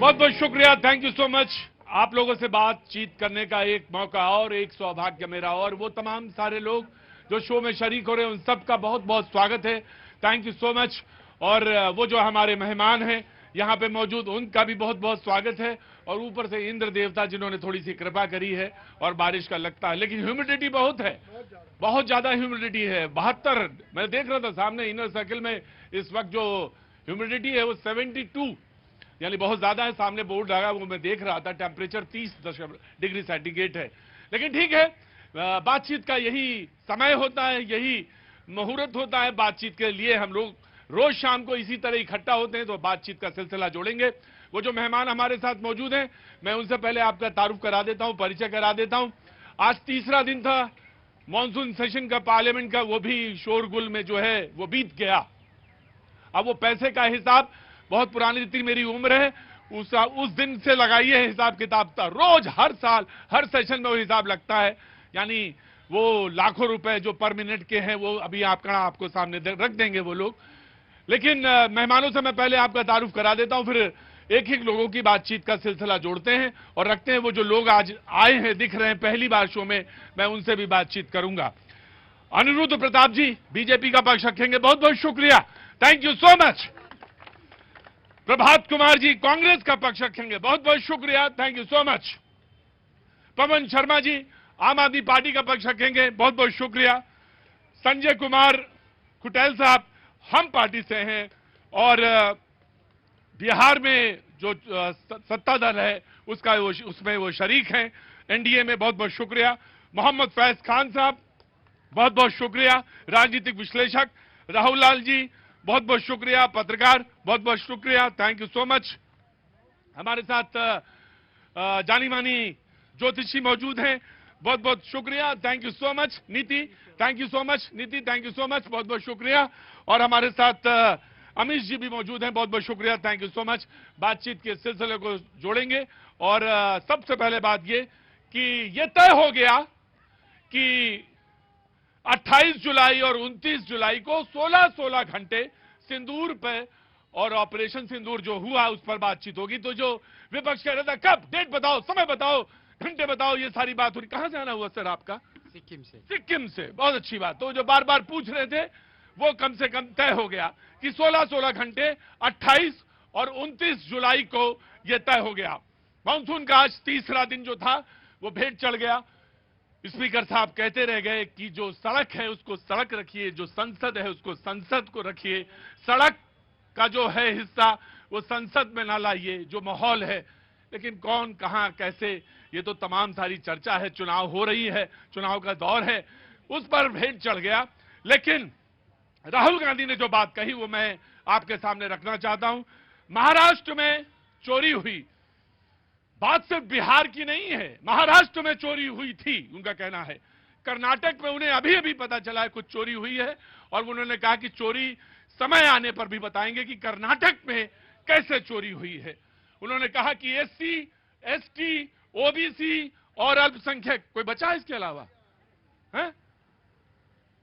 बहुत बहुत शुक्रिया, थैंक यू सो मच। आप लोगों से बातचीत करने का एक मौका और एक सौभाग्य मेरा, और वो तमाम सारे लोग जो शो में शरीक हो रहे हैं उन सबका बहुत बहुत स्वागत है, थैंक यू सो मच। और वो जो हमारे मेहमान हैं यहाँ पे मौजूद, उनका भी बहुत बहुत स्वागत है। और ऊपर से इंद्र देवता जिन्होंने थोड़ी सी कृपा करी है और बारिश का लगता है, लेकिन ह्यूमिडिटी बहुत है, बहुत ज्यादा ह्यूमिडिटी है। 72, मैं देख रहा था सामने इनर सर्किल में इस वक्त जो ह्यूमिडिटी है वो 72 यानी बहुत ज्यादा है। सामने बोर्ड लगा वो मैं देख रहा था, टेम्परेचर 30 डिग्री सेंटीग्रेड है। लेकिन ठीक है, बातचीत का यही समय होता है, यही मुहूर्त होता है बातचीत के लिए। हम लोग रोज शाम को इसी तरह इकट्ठा होते हैं तो बातचीत का सिलसिला जोड़ेंगे। वो जो मेहमान हमारे साथ मौजूद हैं, मैं उनसे पहले आपका तारुफ करा देता हूं, परिचय करा देता हूं। आज तीसरा दिन था मॉनसून सेशन का, पार्लियामेंट का, वो भी शोरगुल में जो है वो बीत गया। अब वो पैसे का हिसाब, बहुत पुरानी जितनी मेरी उम्र है उस दिन से लगाइए हिसाब किताब था। रोज हर साल हर सेशन में वो हिसाब लगता है, यानी वो लाखों रुपए जो पर मिनट के हैं वो अभी आपको सामने रख देंगे वो लोग। लेकिन मेहमानों से मैं पहले आपका तारुफ करा देता हूं, फिर एक एक लोगों की बातचीत का सिलसिला जोड़ते हैं और रखते हैं। वो जो लोग आज आए हैं, दिख रहे हैं पहली बार शो में, मैं उनसे भी बातचीत करूंगा। अनिरुद्ध प्रताप जी बीजेपी का पक्ष रखेंगे, बहुत बहुत शुक्रिया, thank you so much. Prabhat Kumar ji Congress का पक्ष रखेंगे, बहुत बहुत शुक्रिया, thank you so much. Pawan Sharma ji आम आदमी पार्टी का पक्ष रखेंगे, बहुत बहुत शुक्रिया। संजय कुमार कुटेल साहब हम पार्टी से हैं और बिहार में जो सत्ता दल है उसमें वो शरीक हैं, एनडीए में, बहुत बहुत शुक्रिया। मोहम्मद फैज खान साहब बहुत बहुत शुक्रिया। राजनीतिक विश्लेषक राहुल लाल जी बहुत बहुत शुक्रिया। पत्रकार बहुत बहुत शुक्रिया, थैंक यू सो मच। हमारे साथ जानी मानी ज्योतिषी मौजूद हैं, बहुत बहुत शुक्रिया, थैंक यू सो मच। नीति थैंक यू सो मच, नीति थैंक यू सो मच, बहुत बहुत शुक्रिया। और हमारे साथ अमीश जी भी मौजूद हैं, बहुत बहुत शुक्रिया, थैंक यू सो मच। बातचीत के सिलसिले को जोड़ेंगे और सबसे पहले बात ये कि ये तय हो गया कि 28 जुलाई और 29 जुलाई को 16-16 घंटे सिंदूर पे और ऑपरेशन सिंदूर जो हुआ उस पर बातचीत होगी। तो जो विपक्ष कह रहा था कब, डेट बताओ, समय बताओ, घंटे बताओ, ये सारी बात हो रही। कहां से आना हुआ सर आपका? सिक्किम से। सिक्किम से, बहुत अच्छी बात। तो जो बार बार पूछ रहे थे वो कम से कम तय हो गया कि 16-16 घंटे 28 और 29 जुलाई को यह तय हो गया। मानसून का आज तीसरा दिन जो था वो भेंट चढ़ गया। स्पीकर साहब कहते रह गए कि जो सड़क है उसको सड़क रखिए, जो संसद है उसको संसद को रखिए, सड़क का जो है हिस्सा वो संसद में ना लाइए, जो माहौल है। लेकिन कौन, कहां, कैसे, ये तो तमाम सारी चर्चा है। चुनाव हो रही है, चुनाव का दौर है, उस पर भेंट चढ़ गया। लेकिन राहुल गांधी ने जो बात कही वो मैं आपके सामने रखना चाहता हूं। महाराष्ट्र में चोरी हुई, बात सिर्फ बिहार की नहीं है, महाराष्ट्र में चोरी हुई थी उनका कहना है। कर्नाटक में उन्हें अभी अभी पता चला है कुछ चोरी हुई है और उन्होंने कहा कि चोरी समय आने पर भी बताएंगे कि कर्नाटक में कैसे चोरी हुई है। उन्होंने कहा कि एससी, एसटी, ओबीसी और अल्पसंख्यक, कोई बचा है इसके अलावा? है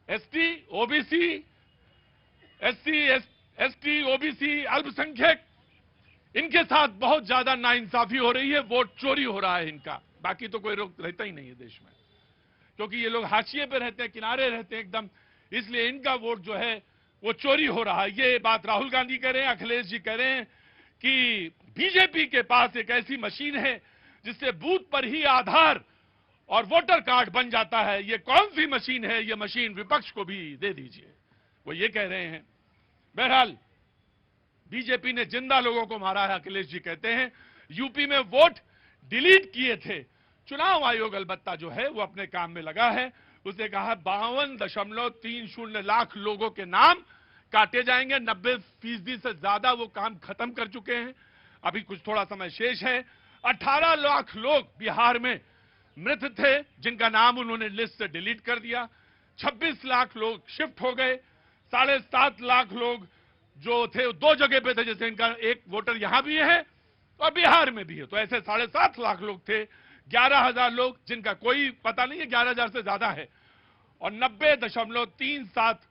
ST, OBC, SC, ST, OBC, अल्पसंख्यक, इनके साथ बहुत ज्यादा नाइंसाफी हो रही है, वोट चोरी हो रहा है इनका। बाकी तो कोई रोक रहता ही नहीं है देश में, क्योंकि ये लोग हाशिए पे रहते हैं, किनारे रहते हैं एकदम, इसलिए इनका वोट जो है वो चोरी हो रहा है। ये बात राहुल गांधी कह रहे हैं, अखिलेश जी कह रहे हैं कि बीजेपी के पास एक ऐसी मशीन है जिससे बूथ पर ही आधार और वोटर कार्ड बन जाता है। ये कौन सी मशीन है? ये मशीन विपक्ष को भी दे दीजिए, वो ये कह रहे हैं। बहरहाल बीजेपी ने जिंदा लोगों को मारा है, अखिलेश जी कहते हैं। यूपी में वोट डिलीट किए थे। चुनाव आयोग अलबत्ता जो है वो अपने काम में लगा है। उसने कहा 52.30 लाख लोगों के नाम काटे जाएंगे, 90% से ज्यादा वो काम खत्म कर चुके हैं, अभी कुछ थोड़ा समय शेष है। 18 लाख लोग बिहार में मृत थे जिनका नाम उन्होंने लिस्ट से डिलीट कर दिया। 26 लाख लोग शिफ्ट हो गए। 7.5 लाख लोग जो थे दो जगह पे थे, जैसे इनका एक वोटर यहां भी है और बिहार में भी है, तो ऐसे 7.5 लाख लोग थे। 11,000 लोग जिनका कोई पता नहीं है, 11,000 से ज्यादा है। और 90.37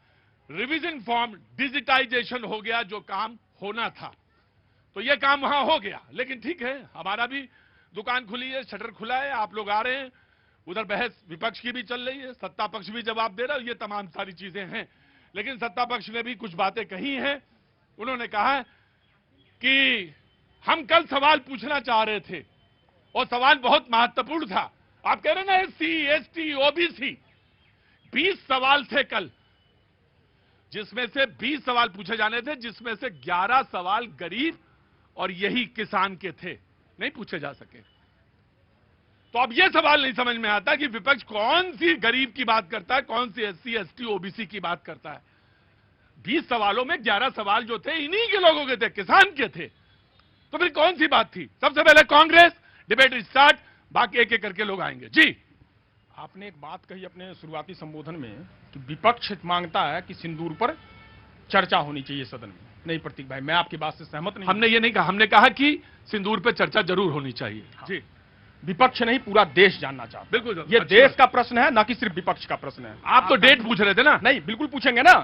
रिवीजन फॉर्म डिजिटाइजेशन हो गया, जो काम होना था। तो ये काम वहां हो गया। लेकिन ठीक है, हमारा भी दुकान खुली है, शटर खुला है, आप लोग आ रहे हैं, उधर बहस विपक्ष की भी चल रही है, सत्ता पक्ष भी जवाब दे रहा है, ये तमाम सारी चीजें हैं। लेकिन सत्ता पक्ष ने भी कुछ बातें कही हैं। उन्होंने कहा कि हम कल सवाल पूछना चाह रहे थे और सवाल बहुत महत्वपूर्ण था। आप कह रहे ना SC, ST, OBC, 20 सवाल थे कल, जिसमें से 20 सवाल पूछे जाने थे, जिसमें से 11 सवाल गरीब और यही किसान के थे, नहीं पूछे जा सके। तो अब यह सवाल नहीं समझ में आता कि विपक्ष कौन सी गरीब की बात करता है, कौन सी SC, ST, OBC की बात करता है। 20 सवालों में 11 सवाल जो थे इन्हीं के लोगों के थे, किसान के थे। तो फिर कौन सी बात थी? सबसे पहले कांग्रेस, डिबेट स्टार्ट, बाकी एक एक करके लोग आएंगे। जी, आपने एक बात कही अपने शुरुआती संबोधन में कि विपक्ष मांगता है कि सिंदूर पर चर्चा होनी चाहिए सदन में। नहीं प्रतीक भाई, मैं आपकी बात से सहमत नहीं। हमने ये नहीं कहा, हमने कहा कि सिंदूर पर चर्चा जरूर होनी चाहिए। हाँ। जी, विपक्ष नहीं, पूरा देश जानना चाहता है। बिल्कुल, ये देश का प्रश्न है, ना कि सिर्फ विपक्ष का प्रश्न है। आप तो डेट पूछ रहे थे ना? नहीं, बिल्कुल पूछेंगे ना।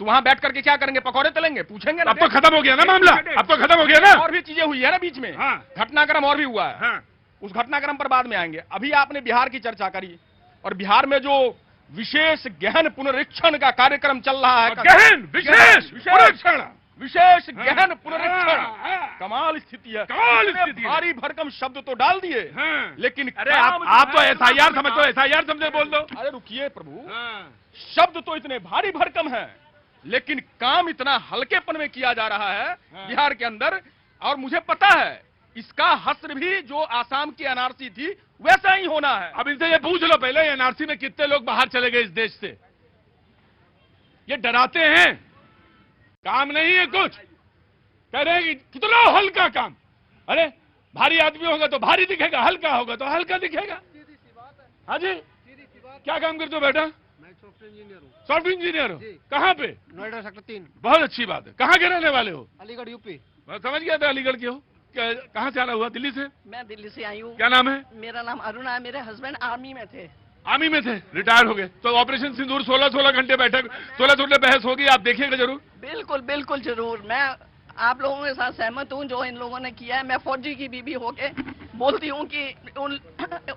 तो वहां बैठ करके क्या करेंगे? पकौड़े तलेंगे? पूछेंगे ना। अब तो खत्म हो गया ना मामला, अब तो खत्म हो गया ना। और भी चीजें हुई है ना बीच में। हाँ। घटनाक्रम और भी हुआ है। हाँ। उस घटनाक्रम पर बाद में आएंगे। अभी आपने बिहार की चर्चा करी और बिहार में जो विशेष गहन पुनरीक्षण का कार्यक्रम चल रहा है, गहन विशेष पुनरीक्षण, विशेष गहन पुनरीक्षण, हाँ। कमाल स्थिति है। कमाल इतने स्थिति है। भारी भरकम शब्द तो डाल दिए, हाँ। लेकिन अरे आप तो SIR समझो, SIR समझे बोल दो। अरे रुकिए प्रभु, हाँ। शब्द तो इतने भारी भरकम है, लेकिन काम इतना हल्केपन में किया जा रहा है बिहार के अंदर। और मुझे पता है इसका हस्र भी जो आसाम की NRC थी वैसा ही होना है। अब इनसे ये पूछ लो पहले, NRC में कितने लोग बाहर चले गए इस देश से? ये डराते हैं, काम नहीं है कुछ, कह रहे हैं कि कितना हल्का काम। अरे भारी आदमी होगा तो भारी दिखेगा, हल्का होगा तो हल्का दिखेगा। हाँ जी, क्या काम करते हो बेटा? मैं सॉफ्टवेयर इंजीनियर हूँ। सॉफ्टवेयर इंजीनियर हो? कहाँ पे? नोएडा सेक्टर 3। बहुत अच्छी बात है। कहाँ के रहने वाले हो? अलीगढ़ यूपी। मैं समझ गया था अलीगढ़ के हो। कहाँ से आना हुआ? दिल्ली से? मैं दिल्ली से आई हूँ। क्या नाम है? मेरा नाम अरुण है। मेरे हस्बैंड आर्मी में थे। आर्मी में थे, रिटायर हो गए। तो ऑपरेशन सिंदूर 16 घंटे बैठक, 16 घंटे बहस होगी, आप देखिएगा जरूर। बिल्कुल बिल्कुल जरूर। मैं आप लोगों के साथ सहमत हूँ जो इन लोगों ने किया है। मैं फौजी की बीबी होके बोलती हूँ कि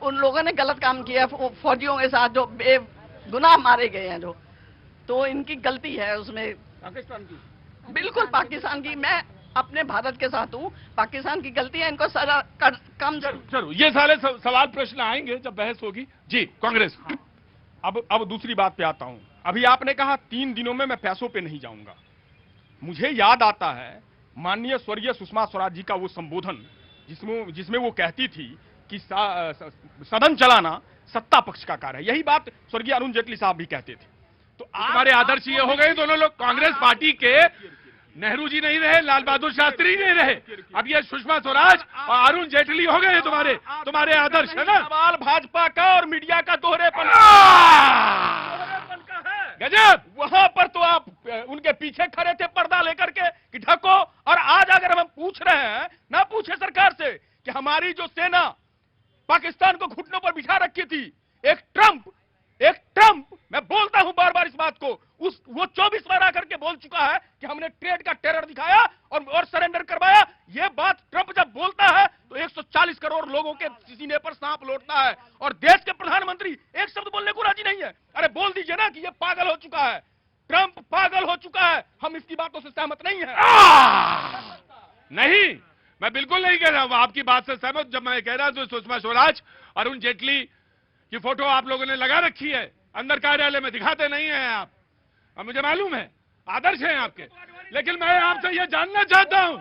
उन लोगों ने गलत काम किया है फौजियों के साथ, जो बेगुनाह मारे गए हैं, जो तो इनकी गलती है उसमें, पाकिस्तान की। बिल्कुल पाकिस्तान की। मैं अपने भारत के साथ हूँ, पाकिस्तान की गलती है, इनको सजा कम जरूर। ये सारे सवाल प्रश्न आएंगे जब बहस होगी। जी, कांग्रेस। अब दूसरी बात पे आता हूं। अभी आपने कहा 3 दिनों में मैं पैसों पे नहीं जाऊंगा। मुझे याद आता है माननीय स्वर्गीय सुषमा स्वराज जी का वो संबोधन जिसमें वो कहती थी कि सदन चलाना सत्ता पक्ष का कार्य है। यही बात स्वर्गीय अरुण जेटली साहब भी कहते थे। तो हमारे आदर्श ये हो गए, दोनों लोग कांग्रेस पार्टी के नेहरू जी नहीं रहे, लाल बहादुर शास्त्री नहीं रहे, अब ये सुषमा स्वराज और अरुण जेटली हो गए तुम्हारे आदर्श, है ना? सवाल भाजपा का और मीडिया का दोहरेपन का है। गजब। वहां पर तो आप उनके पीछे खड़े थे पर्दा लेकर के कि ढको, और आज अगर हम पूछ रहे हैं, ना पूछे सरकार से कि हमारी जो सेना पाकिस्तान को घुटनों पर बिठा रखी थी, एक ट्रंप, मैं बोलता हूं बार बार इस बात को, वो 24 बार आकर के बोल चुका है कि हमने ट्रेड का टेरर दिखाया और सरेंडर करवाया। ये बात ट्रंप जब बोलता है तो 140 करोड़ लोगों के सीने पर सांप लौटता है, और देश के प्रधानमंत्री एक शब्द बोलने को राजी नहीं है। अरे बोल दीजिए ना कि ये पागल हो चुका है, ट्रंप पागल हो चुका है। हम इसकी बातों से सहमत नहीं है। नहीं, मैं बिल्कुल नहीं कह रहा हूं, आपकी बात से सहमत। जब मैं कह रहा हूं तो सुषमा स्वराज, अरुण जेटली की फोटो आप लोगों ने लगा रखी है अंदर कार्यालय में, दिखाते नहीं है आप, और मुझे मालूम है आदर्श हैं आपके। लेकिन मैं आपसे यह जानना चाहता हूं,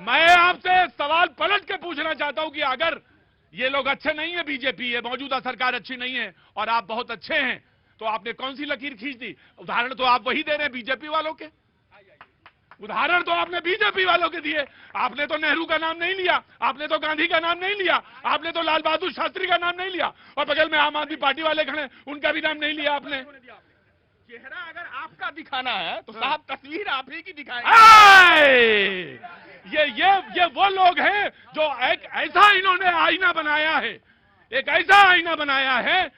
मैं आपसे सवाल पलट के पूछना चाहता हूं कि अगर ये लोग अच्छे नहीं है, बीजेपी है, मौजूदा सरकार अच्छी नहीं है और आप बहुत अच्छे हैं, तो आपने कौन सी लकीर खींच दी? उदाहरण तो आप वही दे रहे हैं बीजेपी वालों के, उदाहरण तो आपने बीजेपी वालों के दिए। आपने तो नेहरू का नाम नहीं लिया, आपने तो गांधी का नाम नहीं लिया, आपने तो लाल बहादुर शास्त्री का नाम नहीं लिया, और बगल में आम आदमी पार्टी वाले खड़े, उनका भी नाम नहीं लिया आपने। चेहरा अगर आपका दिखाना है तो साहब तस्वीर आप ही की दिखाएंगे। ये वो लोग हैं जो एक ऐसा इन्होंने आईना बनाया है, एक ऐसा आईना बनाया है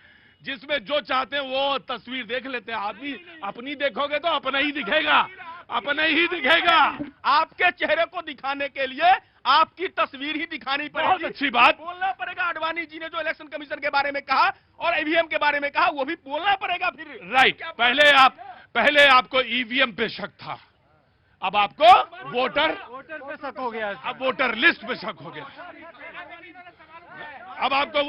जिसमें जो चाहते हैं वो तस्वीर देख लेते हैं। आदमी अपनी देखोगे तो अपना ही दिखेगा, अपने ही दिखेगा। आपके चेहरे को दिखाने के लिए आपकी तस्वीर ही दिखानी पड़ेगी। बहुत अच्छी बात। बोलना पड़ेगा। आडवाणी जी ने जो इलेक्शन कमीशन के बारे में कहा और ईवीएम के बारे में कहा, वो भी बोलना पड़ेगा फिर। राइट। पहले आपको ईवीएम पे शक था, अब आपको वोटर पे शक हो गया। अब वोटर लिस्ट पे शक हो गया। अब आपको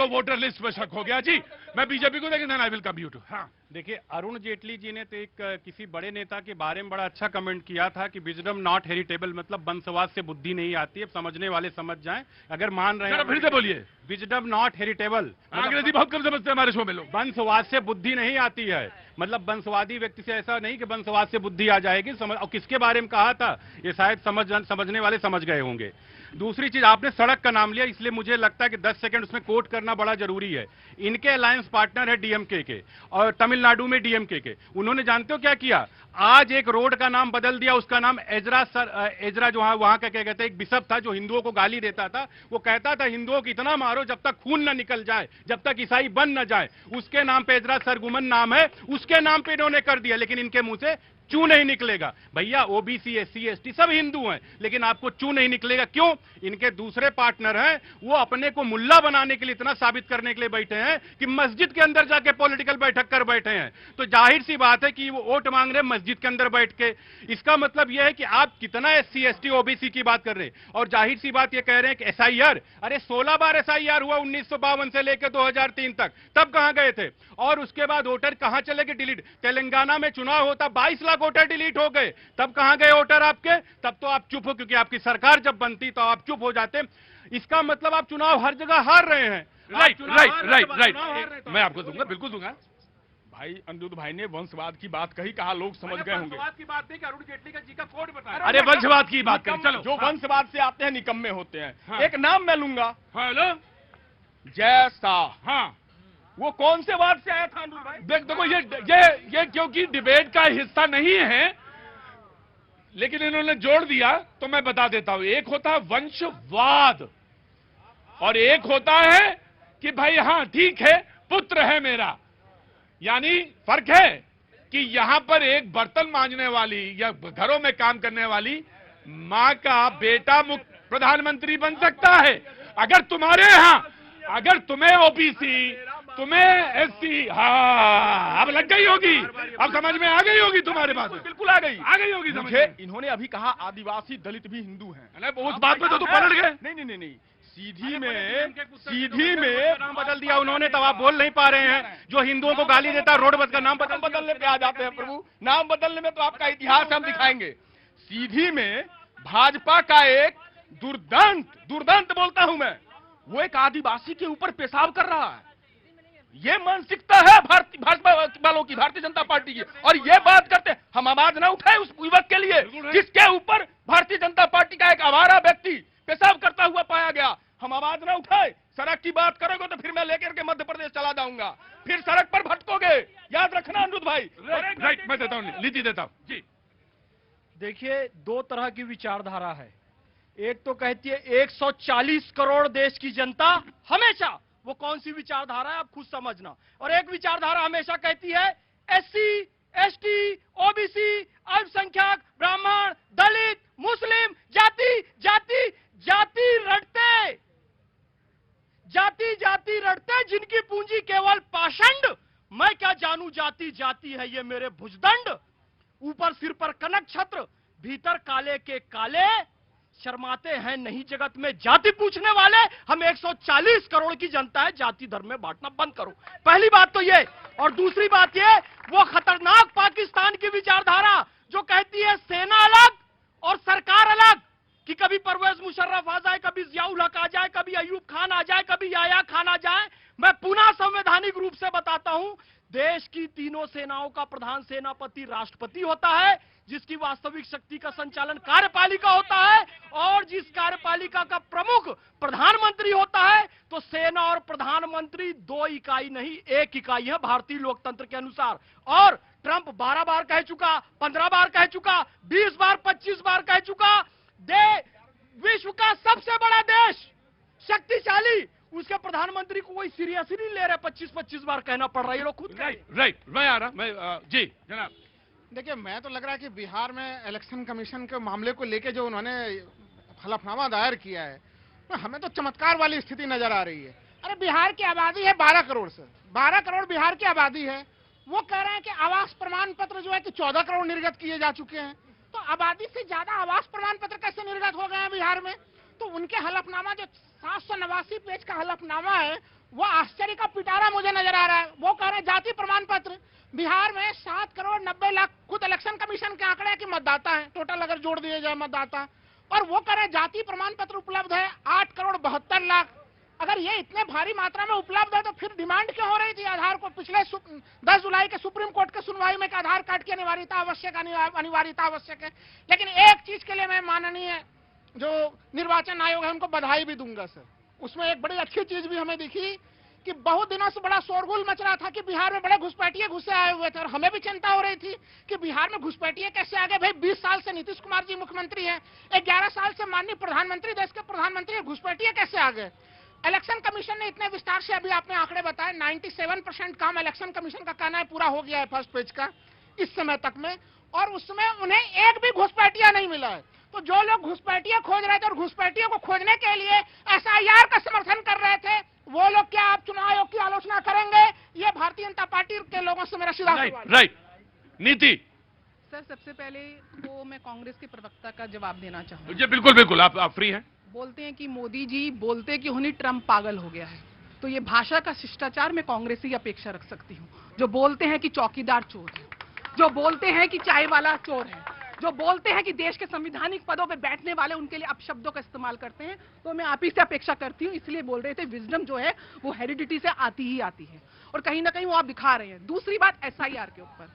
वोटर लिस्ट पे शक हो गया। जी, मैं बीजेपी को लेकिन I will come you too. हाँ, देखिए, अरुण जेटली जी ने तो एक किसी बड़े नेता के बारे में बड़ा अच्छा कमेंट किया था कि विजडम नॉट हेरिटेबल, मतलब वंशवाद से बुद्धि नहीं आती है। समझने वाले समझ जाएं, अगर मान रहे जरा फिर से बोलिए। विजडम नॉट हेरिटेबल, अंग्रेजी बहुत कम समझते हैं हमारे शो में लोग। वंशवाद से बुद्धि नहीं आती है, मतलब वंशवादी व्यक्ति से ऐसा नहीं कि वंशवाद से बुद्धि आ जाएगी। और किसके बारे में कहा था ये शायद समझने वाले समझ गए होंगे। दूसरी चीज, आपने सड़क का नाम लिया, इसलिए मुझे लगता है कि 10 सेकंड उसमें कोट करना बड़ा जरूरी है। इनके अलायंस पार्टनर है डीएमके के और तमिलनाडु में डीएमके के। उन्होंने जानते हो क्या किया? आज एक रोड का नाम बदल दिया, उसका नाम एजरा जो वहां का क्या कहते हैं, एक बिशप था जो हिंदुओं को गाली देता था। वो कहता था हिंदुओं को इतना मारो जब तक खून न निकल जाए, जब तक ईसाई बन न जाए। उसके नाम पे एजरा सरगुमन नाम है, उसके नाम पे इन्होंने कर दिया, लेकिन इनके मुंह से चू नहीं निकलेगा। भैया ओबीसी एससी एसटी सब हिंदू हैं, लेकिन आपको चू नहीं निकलेगा। क्यों? इनके दूसरे पार्टनर हैं, वो अपने को मुल्ला बनाने के लिए इतना साबित करने के लिए बैठे हैं कि मस्जिद के अंदर जाके पॉलिटिकल बैठक कर बैठे हैं। तो जाहिर सी बात है कि वो वोट मांग रहे हैं मस्जिद के अंदर बैठ के। इसका मतलब यह है कि आप कितना एससी एसटी ओबीसी की बात कर रहे हैं, और जाहिर सी बात ये कह रहे हैं कि एसआईआर, अरे 16 बार एसआईआर हुआ 1952 से लेकर 2003 तक, तब कहां गए थे? और उसके बाद वोटर कहां चले गए? डिलीट। तेलंगाना में चुनाव होता 22 लाख वोटर डिलीट हो गए, तब कहां गए वोटर आपके? तब तो आप चुप हो, क्योंकि आपकी सरकार जब बनती तो आप चुप हो जाते। इसका मतलब आप चुनाव हर जगह हार रहे हैं। राइट। मैं आपको दूंगा, बिल्कुल दूंगा। भाई अनिरुद्ध भाई ने वंशवाद की बात कही, कहा लोग समझ गए होंगे। वंशवाद की बात नहीं कि अरुण जेटली का जी का कोड बताया। अरे वंशवाद की बात करें, चलो। जो वंशवाद से आते हैं निकम्मे होते हैं। हाँ। एक नाम मैं लूंगा, हेलो, जय शाह। हाँ, वो कौन से वाद से आया था अनिरुद्ध भाई? देखो ये क्योंकि डिबेट का हिस्सा नहीं है, लेकिन इन्होंने जोड़ दिया तो मैं बता देता हूं। एक होता है वंशवाद और एक होता है कि भाई हाँ ठीक है, पुत्र है मेरा। यानी फर्क है कि यहां पर एक बर्तन मांजने वाली या घरों में काम करने वाली मां का बेटा प्रधानमंत्री बन सकता है। अगर तुम्हारे यहां, अगर तुम्हें ओबीसी, तुम्हें एससी, हाँ अब लग गई होगी, अब समझ में आ गई होगी तुम्हारे पास। बिल्कुल आ गई होगी समझ मुझे। में। इन्होंने अभी कहा आदिवासी दलित भी हिंदू हैं। उस बात पे तो तुम पलट गए। नहीं, सीधी में नाम बदल दिया उन्होंने, तब आप बोल नहीं पा रहे हैं। जो हिंदुओं को गाली देता है रोड बद का नाम बदलने पे आ जाते हैं प्रभु। नाम बदलने में तो आपका इतिहास हम दिखाएंगे। सीधी में भाजपा का एक दुर्दांत बोलता हूं मैं, वो एक आदिवासी के ऊपर पेशाब कर रहा है। ये मानसिकता है भाजपा वालों की, भारतीय जनता पार्टी की। और ये बात करते हैं, हम आवाज ना उठाए उस युवक के लिए जिसके ऊपर भारतीय जनता पार्टी का एक आवारा व्यक्ति पेशाब करता हुआ पाया गया। हम आवाज ना उठाए। सड़क की बात करोगे तो फिर मैं लेकर के मध्य प्रदेश चला जाऊंगा, फिर सड़क पर भटकोगे। याद रखना अनिरुद्ध भाई। राइट, मैं देता हूं, लीजिए देता हूं जी। देखिए, दो तरह की विचारधारा है। एक तो कहती है 140 करोड़ देश की जनता, हमेशा वो कौन सी विचारधारा है आप खुद समझना। और एक विचारधारा हमेशा कहती है एससी, एसटी, ओबीसी, अल्पसंख्यक, ब्राह्मण, दलित, मुस्लिम, जाति रटते जिनकी पूंजी केवल पाषंड। मैं क्या जानू जाति है ये मेरे भुजदंड। ऊपर सिर पर कनक छत्र, भीतर काले के काले, शर्माते हैं नहीं जगत में जाति पूछने वाले। हम 140 करोड़ की जनता है, जाति धर्म में बांटना बंद करो। पहली बात तो ये। और दूसरी बात ये, वो खतरनाक पाकिस्तान की विचारधारा जो कहती है सेना अलग और सरकार अलग, कि कभी परवेज मुशर्रफ आ जाए, कभी जियाउल हक आ जाए, कभी अयूब खान आ जाए, कभी याया खान आ जाए। मैं पुनः संवैधानिक रूप से बताता हूं, देश की तीनों सेनाओं का प्रधान सेनापति राष्ट्रपति होता है, जिसकी वास्तविक शक्ति का संचालन कार्यपालिका होता है, और जिस कार्यपालिका का प्रमुख प्रधानमंत्री होता है। तो सेना और प्रधानमंत्री दो इकाई नहीं, एक इकाई है भारतीय लोकतंत्र के अनुसार। और ट्रंप 12 बार कह चुका, 15 बार कह चुका, 20 बार, 25 बार कह चुका, विश्व का सबसे बड़ा देश, शक्तिशाली, उसके प्रधानमंत्री को कोई सीरियसली ले रहे। 25-25 बार कहना पड़ रहा है, ये लोग खुद। राइट, मैं आ रहा, मैं जी जनाब। देखिए, मैं तो लग रहा है कि बिहार में इलेक्शन कमीशन के मामले को लेके जो उन्होंने हलफनामा दायर किया है, तो हमें तो चमत्कार वाली स्थिति नजर आ रही है। अरे बिहार की आबादी है 12 करोड़ से, 12 करोड़ बिहार की आबादी है। वो कह रहे हैं कि आवास प्रमाण पत्र जो है कि 14 करोड़ निर्गत किए जा चुके हैं। तो आबादी से ज्यादा आवास प्रमाण पत्र कैसे निर्गत हो गए हैं बिहार में? तो उनके हलफनामा जो 789 पेज का हलफनामा है, वो आश्चर्य का पिटारा मुझे नजर आ रहा है। वो कह रहे हैं जाति प्रमाण पत्र, बिहार में 7 करोड़ 90 लाख खुद इलेक्शन कमीशन के आंकड़े की मतदाता है, टोटल अगर जोड़ दिए जाए मतदाता, और वो कह रहे हैं जाति प्रमाण पत्र उपलब्ध है 8 करोड़ 72 लाख। अगर ये इतने भारी मात्रा में उपलब्ध है तो फिर डिमांड क्यों हो रही थी आधार को? पिछले 10 जुलाई के सुप्रीम कोर्ट के सुनवाई में आधार कार्ड की अनिवार्यता आवश्यक है। लेकिन एक चीज के लिए मैं माननीय जो निर्वाचन आयोग है उनको बधाई भी दूंगा सर। उसमें एक बड़ी अच्छी चीज भी हमें दिखी कि बहुत दिनों से बड़ा शोरगुल मच रहा था कि बिहार में बड़े घुसपैठिए घुसे आए हुए थे, और हमें भी चिंता हो रही थी कि बिहार में घुसपैठिए कैसे आ गए। भाई 20 साल से नीतीश कुमार जी मुख्यमंत्री हैं, 11 साल से माननीय प्रधानमंत्री, देश के प्रधानमंत्री, घुसपैठिए कैसे आ गए? इलेक्शन कमीशन ने इतने विस्तार से अभी आपने आंकड़े बताए, 97% काम इलेक्शन कमीशन का कहना है पूरा हो गया है फर्स्ट पेज का इस समय तक में, और उसमें उन्हें एक भी घुसपैठिया नहीं मिला है। तो जो लोग घुसपैठिया खोज रहे थे और घुसपैठियों को खोजने के लिए SIR का समर्थन कर रहे थे, वो लोग क्या आप चुनाव आयोग की आलोचना करेंगे? ये भारतीय जनता पार्टी के लोगों से मेरा सीधा सवाल है। राइट नीति सर, सबसे पहले तो मैं कांग्रेस के प्रवक्ता का जवाब देना चाहूंगा। जी बिल्कुल बिल्कुल, आप फ्री हैं। बोलते हैं कि मोदी जी बोलते कि उन्हीं ट्रम्प पागल हो गया है, तो ये भाषा का शिष्टाचार मैं कांग्रेस की अपेक्षा रख सकती हूँ। जो बोलते हैं कि चौकीदार चोर है, जो बोलते हैं कि चाय वाला चोर है, जो बोलते हैं कि देश के संवैधानिक पदों पे बैठने वाले उनके लिए अपशब्दों का इस्तेमाल करते हैं, तो मैं आप ही से अपेक्षा करती हूँ। इसलिए बोल रहे थे, विजडम जो है वो हेरिडिटी से आती ही आती है, और कहीं ना कहीं वो आप दिखा रहे हैं। दूसरी बात SIR के ऊपर,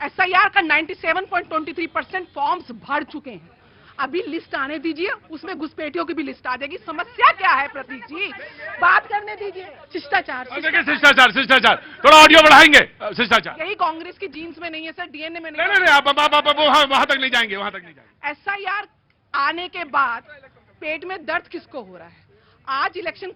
SIR का 97.23% फॉर्म्स भर चुके हैं। अभी लिस्ट आने दीजिए, उसमें घुसपैठियों की भी लिस्ट आ जाएगी। समस्या क्या है प्रतीक जी? बात करने दीजिए। शिष्टाचार, देखिए शिष्टाचार थोड़ा ऑडियो बढ़ाएंगे। शिष्टाचार यही कांग्रेस की जीन्स में नहीं है सर, DNA में नहीं है। नहीं आप वहां तक नहीं जाएंगे, वहां तक नहीं जाएंगे। SIR आने के बाद पेट में दर्द किसको हो रहा है? आज इलेक्शन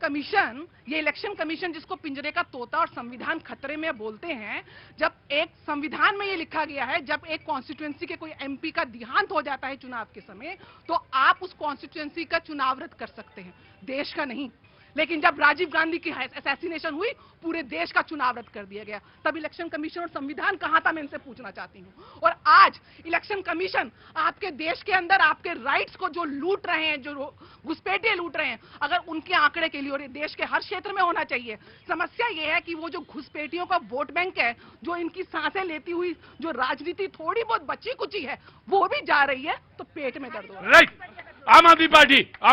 कमीशन जिसको पिंजरे का तोता और संविधान खतरे में बोलते हैं, जब एक संविधान में ये लिखा गया है, जब एक कॉन्स्टिट्यूएंसी के कोई MP का देहांत हो जाता है चुनाव के समय, तो आप उस कॉन्स्टिट्यूएंसी का चुनाव रद्द कर सकते हैं, देश का नहीं। लेकिन जब राजीव गांधी की असैसिनेशन हुई, पूरे देश का चुनाव रद्द कर दिया गया। तब इलेक्शन कमीशन और संविधान कहां था, मैं इनसे पूछना चाहती हूं। और आज इलेक्शन कमीशन आपके देश के अंदर आपके राइट्स को जो लूट रहे हैं, जो घुसपैठिए लूट रहे हैं, अगर उनके आंकड़े के लिए, और ये देश के हर क्षेत्र में होना चाहिए। समस्या ये है कि वो जो घुसपैठियों का वोट बैंक है, जो इनकी सांसें लेती हुई जो राजनीति थोड़ी बहुत बची कुची है, वो भी जा रही है, तो पेट में दर्द हो रहा है। राइट, आम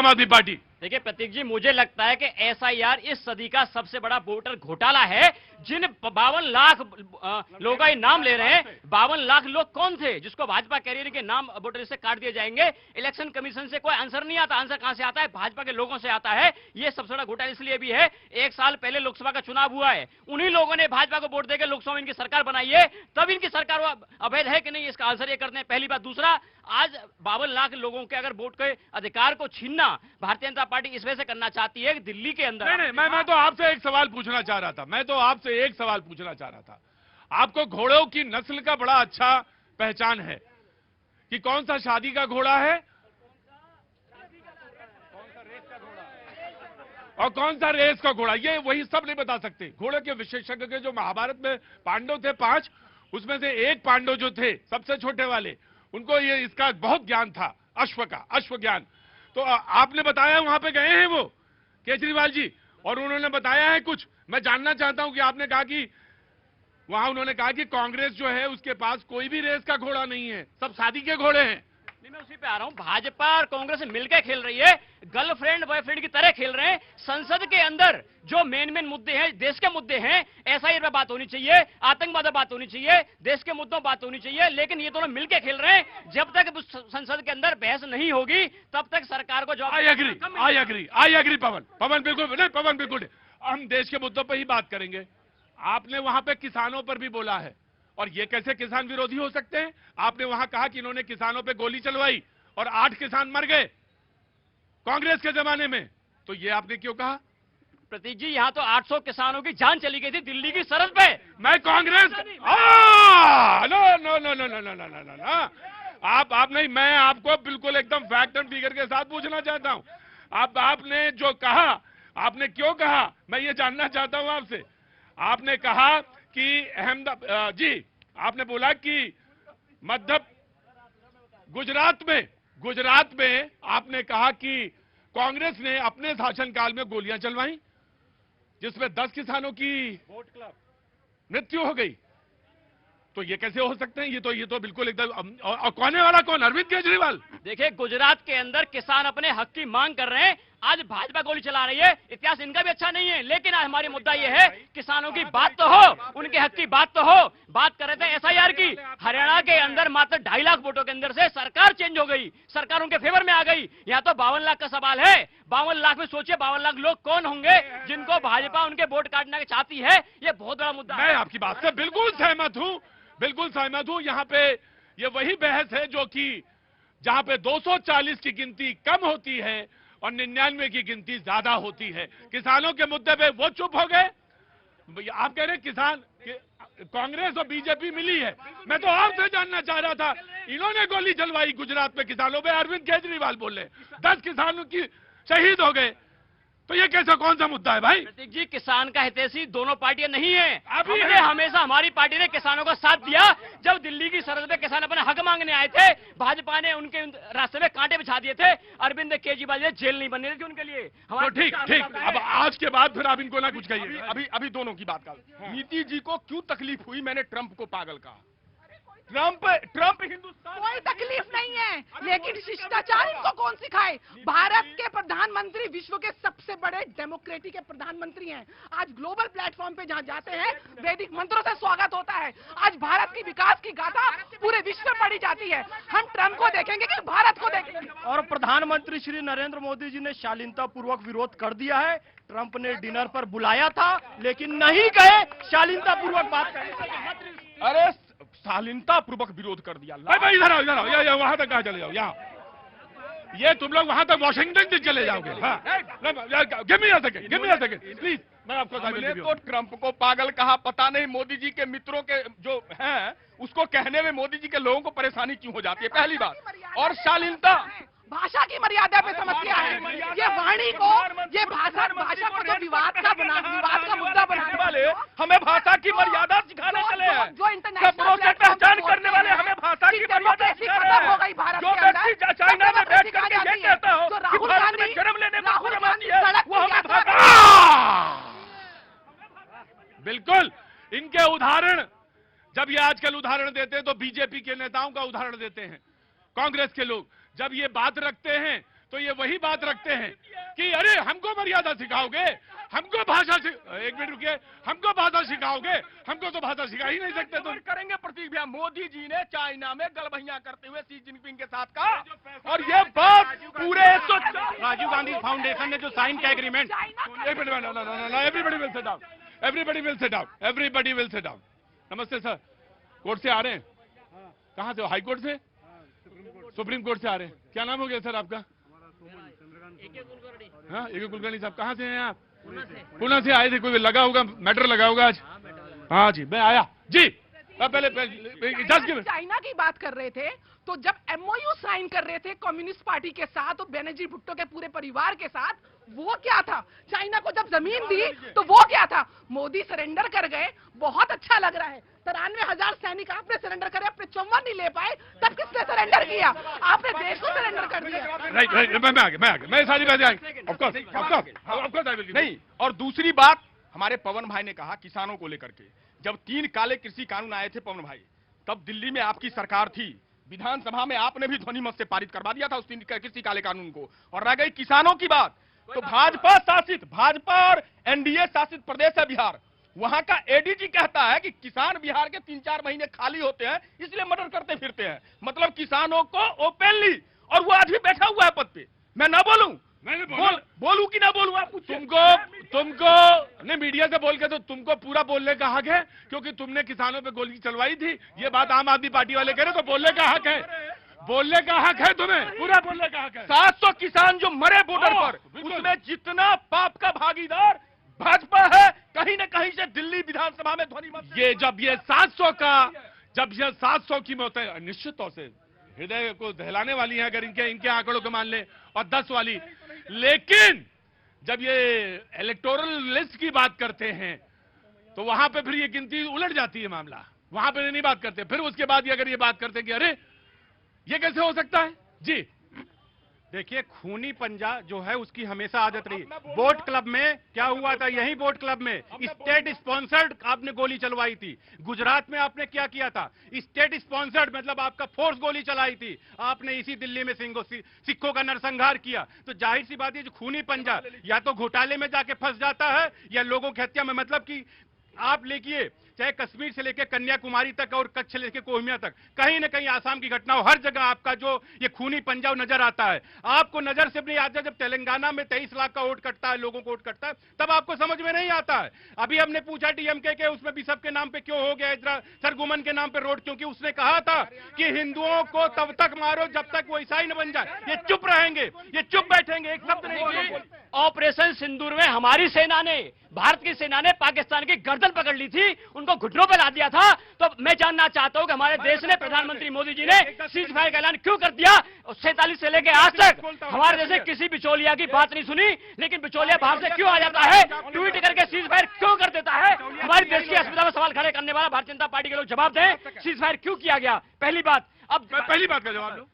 आदमी पार्टी देखिए प्रतीक जी, मुझे लगता है कि SIR इस सदी का सबसे बड़ा वोटर घोटाला है। जिन 52 लाख लोगों का नाम ले रहे हैं, 52 लाख लोग कौन थे जिसको भाजपा कह रही है कि नाम वोटर से काट दिए जाएंगे? इलेक्शन कमीशन से कोई आंसर नहीं आता। आंसर कहां से आता है? भाजपा के लोगों से आता है। यह सबसे बड़ा घोटाला इसलिए भी है, 1 साल पहले लोकसभा का चुनाव हुआ है, उन्हीं लोगों ने भाजपा को वोट देकर लोकसभा में इनकी सरकार बनाई है। तब इनकी सरकार अवैध है कि नहीं, इसका आंसर ये करते हैं। पहली बात। दूसरा, आज 52 लाख लोगों के अगर वोट के अधिकार को छीनना भारतीय जनता पार्टी इस वजह से करना चाहती है कि दिल्ली के अंदर नहीं, मैं तो आपसे एक सवाल पूछना चाह रहा था। आपको घोड़ों की नस्ल का बड़ा अच्छा पहचान है कि कौन सा शादी का घोड़ा है और कौन सा रेस का घोड़ा, ये वही सब नहीं बता सकते। घोड़े के विशेषज्ञ के जो महाभारत में पांडव थे 5, उसमें से एक पांडव जो थे सबसे छोटे वाले, उनको ये इसका बहुत ज्ञान था, अश्व ज्ञान। तो आपने बताया वहां पे गए हैं वो केजरीवाल जी, और उन्होंने बताया है कुछ। मैं जानना चाहता हूं कि आपने कहा कि वहां उन्होंने कहा कि कांग्रेस जो है उसके पास कोई भी रेस का घोड़ा नहीं है, सब शादी के घोड़े हैं। नहीं, मैं उसी पे आ रहा हूं। भाजपा और कांग्रेस मिलकर खेल रही है, गर्लफ्रेंड बॉयफ्रेंड की तरह खेल रहे हैं। संसद के अंदर जो मेन मुद्दे हैं, देश के मुद्दे हैं, SIR पे बात होनी चाहिए, आतंकवाद पे बात होनी चाहिए, देश के मुद्दों पर बात होनी चाहिए, लेकिन ये दोनों मिलकर खेल रहे हैं। जब तक संसद के अंदर बहस नहीं होगी, तब तक सरकार को जवाब। आई एग्री पवन बिल्कुल। हम देश के मुद्दों पर ही बात करेंगे। आपने वहां पे किसानों पर भी बोला है, और ये कैसे किसान विरोधी हो सकते हैं? आपने वहां कहा कि इन्होंने किसानों पे गोली चलवाई और 8 किसान मर गए कांग्रेस के जमाने में, तो ये आपने क्यों कहा? प्रतीक जी, यहाँ तो 800 किसानों की जान चली गई थी दिल्ली की सरहद पे। मैं Congress no no no no no no no no no आप नहीं, मैं आपको बिल्कुल एकदम फैक्ट एंड फिगर के साथ पूछना चाहता हूं। आपने जो कहा, आपने क्यों कहा, मैं ये जानना चाहता हूं आपसे। आपने कहा कि अहमदाबाद जी, आपने बोला कि मध्य गुजरात में आपने कहा कि कांग्रेस ने अपने शासनकाल में गोलियां चलवाई जिसमें 10 किसानों की मृत्यु हो गई। तो ये कैसे हो सकते हैं? ये तो बिल्कुल एकदम, और कौन वाला कौन? अरविंद केजरीवाल। देखिए, गुजरात के अंदर किसान अपने हक की मांग कर रहे हैं, आज भाजपा गोली चला रही है। इतिहास इनका भी अच्छा नहीं है, लेकिन आज हमारी मुद्दा ये है, किसानों की बात तो हो, उनके हक की बात तो हो। बात कर रहे थे एसआईआर की। हरियाणा के अंदर मात्र 2.5 लाख वोटों के अंदर से सरकार चेंज हो गई, सरकार उनके फेवर में आ गई। यहाँ तो 52 लाख का सवाल है। 52 लाख में सोचिए 52 लाख लोग कौन होंगे जिनको भाजपा उनके वोट काटना चाहती है। ये बहुत बड़ा मुद्दा है। मैं आपकी बात से बिल्कुल सहमत हूं। यहाँ पे ये वही बहस है जो कि जहां पे 240 की गिनती कम होती है और 99 की गिनती ज्यादा होती है। किसानों के मुद्दे पे वो चुप हो गए। आप कह रहे किसान कांग्रेस और बीजेपी मिली है। मैं तो आपसे जानना चाह रहा था, इन्होंने गोली चलवाई गुजरात में किसानों पे, अरविंद केजरीवाल बोले 10 किसानों की शहीद हो गए। तो ये कैसा कौन सा मुद्दा है भाई? प्रतीक जी, किसान का हितैषी दोनों पार्टियां नहीं है। हमने हमेशा, हमारी पार्टी ने किसानों का साथ दिया। जब दिल्ली की सरहद पे किसान अपना हक मांगने आए थे, भाजपा ने उनके रास्ते में कांटे बिछा दिए थे। अरविंद केजरीवाल ने जेल नहीं बनने दी उनके लिए। तो ठीक। अब आज के बाद फिर आप इनको ना कुछ कहिए। अभी दोनों की बात कर। नीति जी को क्यों तकलीफ हुई? मैंने ट्रंप को पागल कहा। ट्रंप हिंदुस्तान, कोई तकलीफ नहीं है, लेकिन शिष्टाचार इनको कौन सिखाए? भारत के प्रधानमंत्री विश्व के सबसे बड़े डेमोक्रेसी के प्रधानमंत्री हैं। आज ग्लोबल प्लेटफॉर्म पे जहां जाते हैं, वैदिक मंत्रों से स्वागत होता है। आज भारत की विकास की गाथा पूरे विश्व में पढ़ी जाती है। हम ट्रंप को देखेंगे कि भारत को देखेंगे? और प्रधानमंत्री श्री नरेंद्र मोदी जी ने शालीनता पूर्वक विरोध कर दिया है। ट्रंप ने डिनर पर बुलाया था, लेकिन नहीं गए शालीनता पूर्वक बात करने। अरे शालीनता पूर्वक विरोध कर दिया। भाई इधर आओ, वहां तक कहा चले जाओ? यहाँ ये तुम लोग वहां तक वाशिंगटन तक चले जाओगे? Give me a second please. मैं आपको हमने तो ट्रंप को पागल कहा, पता नहीं मोदी जी के मित्रों के जो हैं उसको कहने में मोदी जी के लोगों को परेशानी क्यों हो जाती है, पहली बात। और शालीनता, भाषा की मर्यादा पे समस्या है। ये वाणी को, ये भाषा को जो विवाद का मुद्दा बनाने वाले हमें भाषा की मर्यादा सिखाने चले हैं। जो शब्दों से पहचान करने वाले हमें भाषा की मर्यादा सिखा रहे हैं। जो व्यक्ति चाइना में बैठ करके ये कहता हो कि भारत में जन्म लेने पर शर्म आती है, वो हमें भाषा। बिल्कुल, इनके उदाहरण जब ये आजकल उदाहरण देते हैं तो बीजेपी के नेताओं का उदाहरण देते हैं। कांग्रेस के लोग जब ये बात रखते हैं तो ये वही बात रखते हैं कि अरे हमको मर्यादा सिखाओगे, हमको भाषा एक मिनट रुकिए, हमको भाषा सिखाओगे, हमको तो भाषा सिखा ही नहीं सकते। तो करेंगे प्रतीक भैया, मोदी जी ने चाइना में गलबहियां करते हुए शी जिनपिंग के साथ कहा, और ये बात पूरे राजीव गांधी फाउंडेशन ने जो साइन किया agreement. Everybody will sit down. नमस्ते सर, कोर्ट से आ रहे हैं? कहाँ से? हाई कोर्ट से, सुप्रीम कोर्ट से आ रहे हैं। क्या नाम हो गया सर आपका? हाँ, ए के कुलकर्णी साहब। कहाँ से हैं आप? पुणे से आए थे। कोई लगा होगा, मैटर लगा होगा आज? हाँ जी, मैं आया जी। पहले चाइना की बात कर रहे थे, तो जब एमओयू साइन कर रहे थे कम्युनिस्ट पार्टी के साथ और बेनजीर भुट्टो के पूरे परिवार के साथ, वो क्या था? चाइना को जब जमीन दी तो वो क्या था? मोदी सरेंडर कर गए, बहुत अच्छा लग रहा है। 93,000 सैनिक आपने सरेंडर करे, अपने चौवन नहीं ले पाए, तब किसने सरेंडर किया? आपने देश को सरेंडर कर दिया। मैं सारी बातें आएंगी नहीं। और दूसरी बात, हमारे पवन भाई ने कहा किसानों को लेकर के, जब 3 काले कृषि कानून आए थे पवन भाई, तब दिल्ली में आपकी सरकार थी, विधानसभा में आपने भी ध्वनिमत से पारित करवा दिया था उस 3 कृषि काले कानून को। और रह गई किसानों की बात, तो भाजपा और एनडीए शासित प्रदेश है बिहार, वहां का एडीजी कहता है कि किसान बिहार के 3-4 महीने खाली होते हैं, इसलिए मर्डर करते फिरते हैं। मतलब किसानों को ओपनली, और वो आज भी बैठा हुआ है पद पे। मैं ना बोलूं, बोलूं कि ना बोलूं? आप तुमको नहीं, मीडिया से बोल के तो तुमको पूरा बोलने का हक है, क्योंकि तुमने किसानों पे गोली चलवाई थी। ये बात आम आदमी पार्टी वाले कह रहे, तो बोलने का हक है, बोलने का हक है तुम्हें, पूरा बोलने का हक है। 700 किसान जो मरे बॉर्डर पर, उसमें जितना पाप का भागीदार भाजपा है, कहीं न कहीं से दिल्ली विधानसभा में ध्वनि मत ये जब ये 700 की मौतें निश्चित तौर से हृदय को दहलाने वाली हैं अगर इनके आंकड़ों को मान ले, और 10 वाली, लेकिन जब ये इलेक्टोरल लिस्ट की बात करते हैं तो वहां पे फिर ये गिनती उलट जाती है मामला, वहां पे नहीं बात करते। फिर उसके बाद अगर ये बात करते हैं कि अरे ये कैसे हो सकता है जी। देखिए, खूनी पंजा जो है उसकी हमेशा आदत रही। बोट क्लब में क्या हुआ था, यही बोट क्लब में स्टेट स्पॉन्सर्ड आपने गोली चलवाई थी। गुजरात में आपने क्या किया था, स्टेट स्पॉन्सर्ड मतलब आपका फोर्स गोली चलाई थी आपने, इसी दिल्ली में सिखों का नरसंहार किया। तो जाहिर सी बात है जो खूनी पंजा या तो घोटाले में जाके फंस जाता है या लोगों की हत्या में। मतलब कि आप देखिए, चाहे कश्मीर से लेकर कन्याकुमारी तक और कच्छ से लेकर कोहिमा तक, कहीं न कहीं आसाम की घटनाओं, हर जगह आपका जो ये खूनी पंजाब नजर आता है। आपको नजर से नहीं आता, जब तेलंगाना में 23 लाख का वोट कटता है, लोगों को वोट कटता है, तब आपको समझ में नहीं आता है। अभी हमने पूछा डीएमके के, उसमें बिशप के नाम पे क्यों हो गया इधर, सरगुमन के नाम पे रोड, क्योंकि उसने कहा था कि हिंदुओं को तब तक मारो जब तक वो ईसाई न बन जाए। ये चुप रहेंगे, ये चुप बैठेंगे, एक शब्द नहीं बोलेंगे। ऑपरेशन सिंदूर में हमारी सेना ने, भारत की सेना ने पाकिस्तान की गर्दन पकड़ ली थी, उनको घुटनों पर ला दिया था। तो मैं जानना चाहता हूं कि हमारे देश ने, प्रधानमंत्री मोदी जी ने सीज फायर का ऐलान क्यों कर दिया। 47 से लेकर आज तक हमारे देश ने किसी बिचौलिया की बात नहीं सुनी, लेकिन बिचौलिया बाहर से क्यों आ जाता है, ट्वीट करके सीज फायर क्यों कर देता है। हमारे देश की अस्मिता में सवाल खड़े करने वाला भारतीय जनता पार्टी के लोग जवाब दें, सीज फायर क्यों किया गया। पहली बात। अब पहली बात का जवाब दो।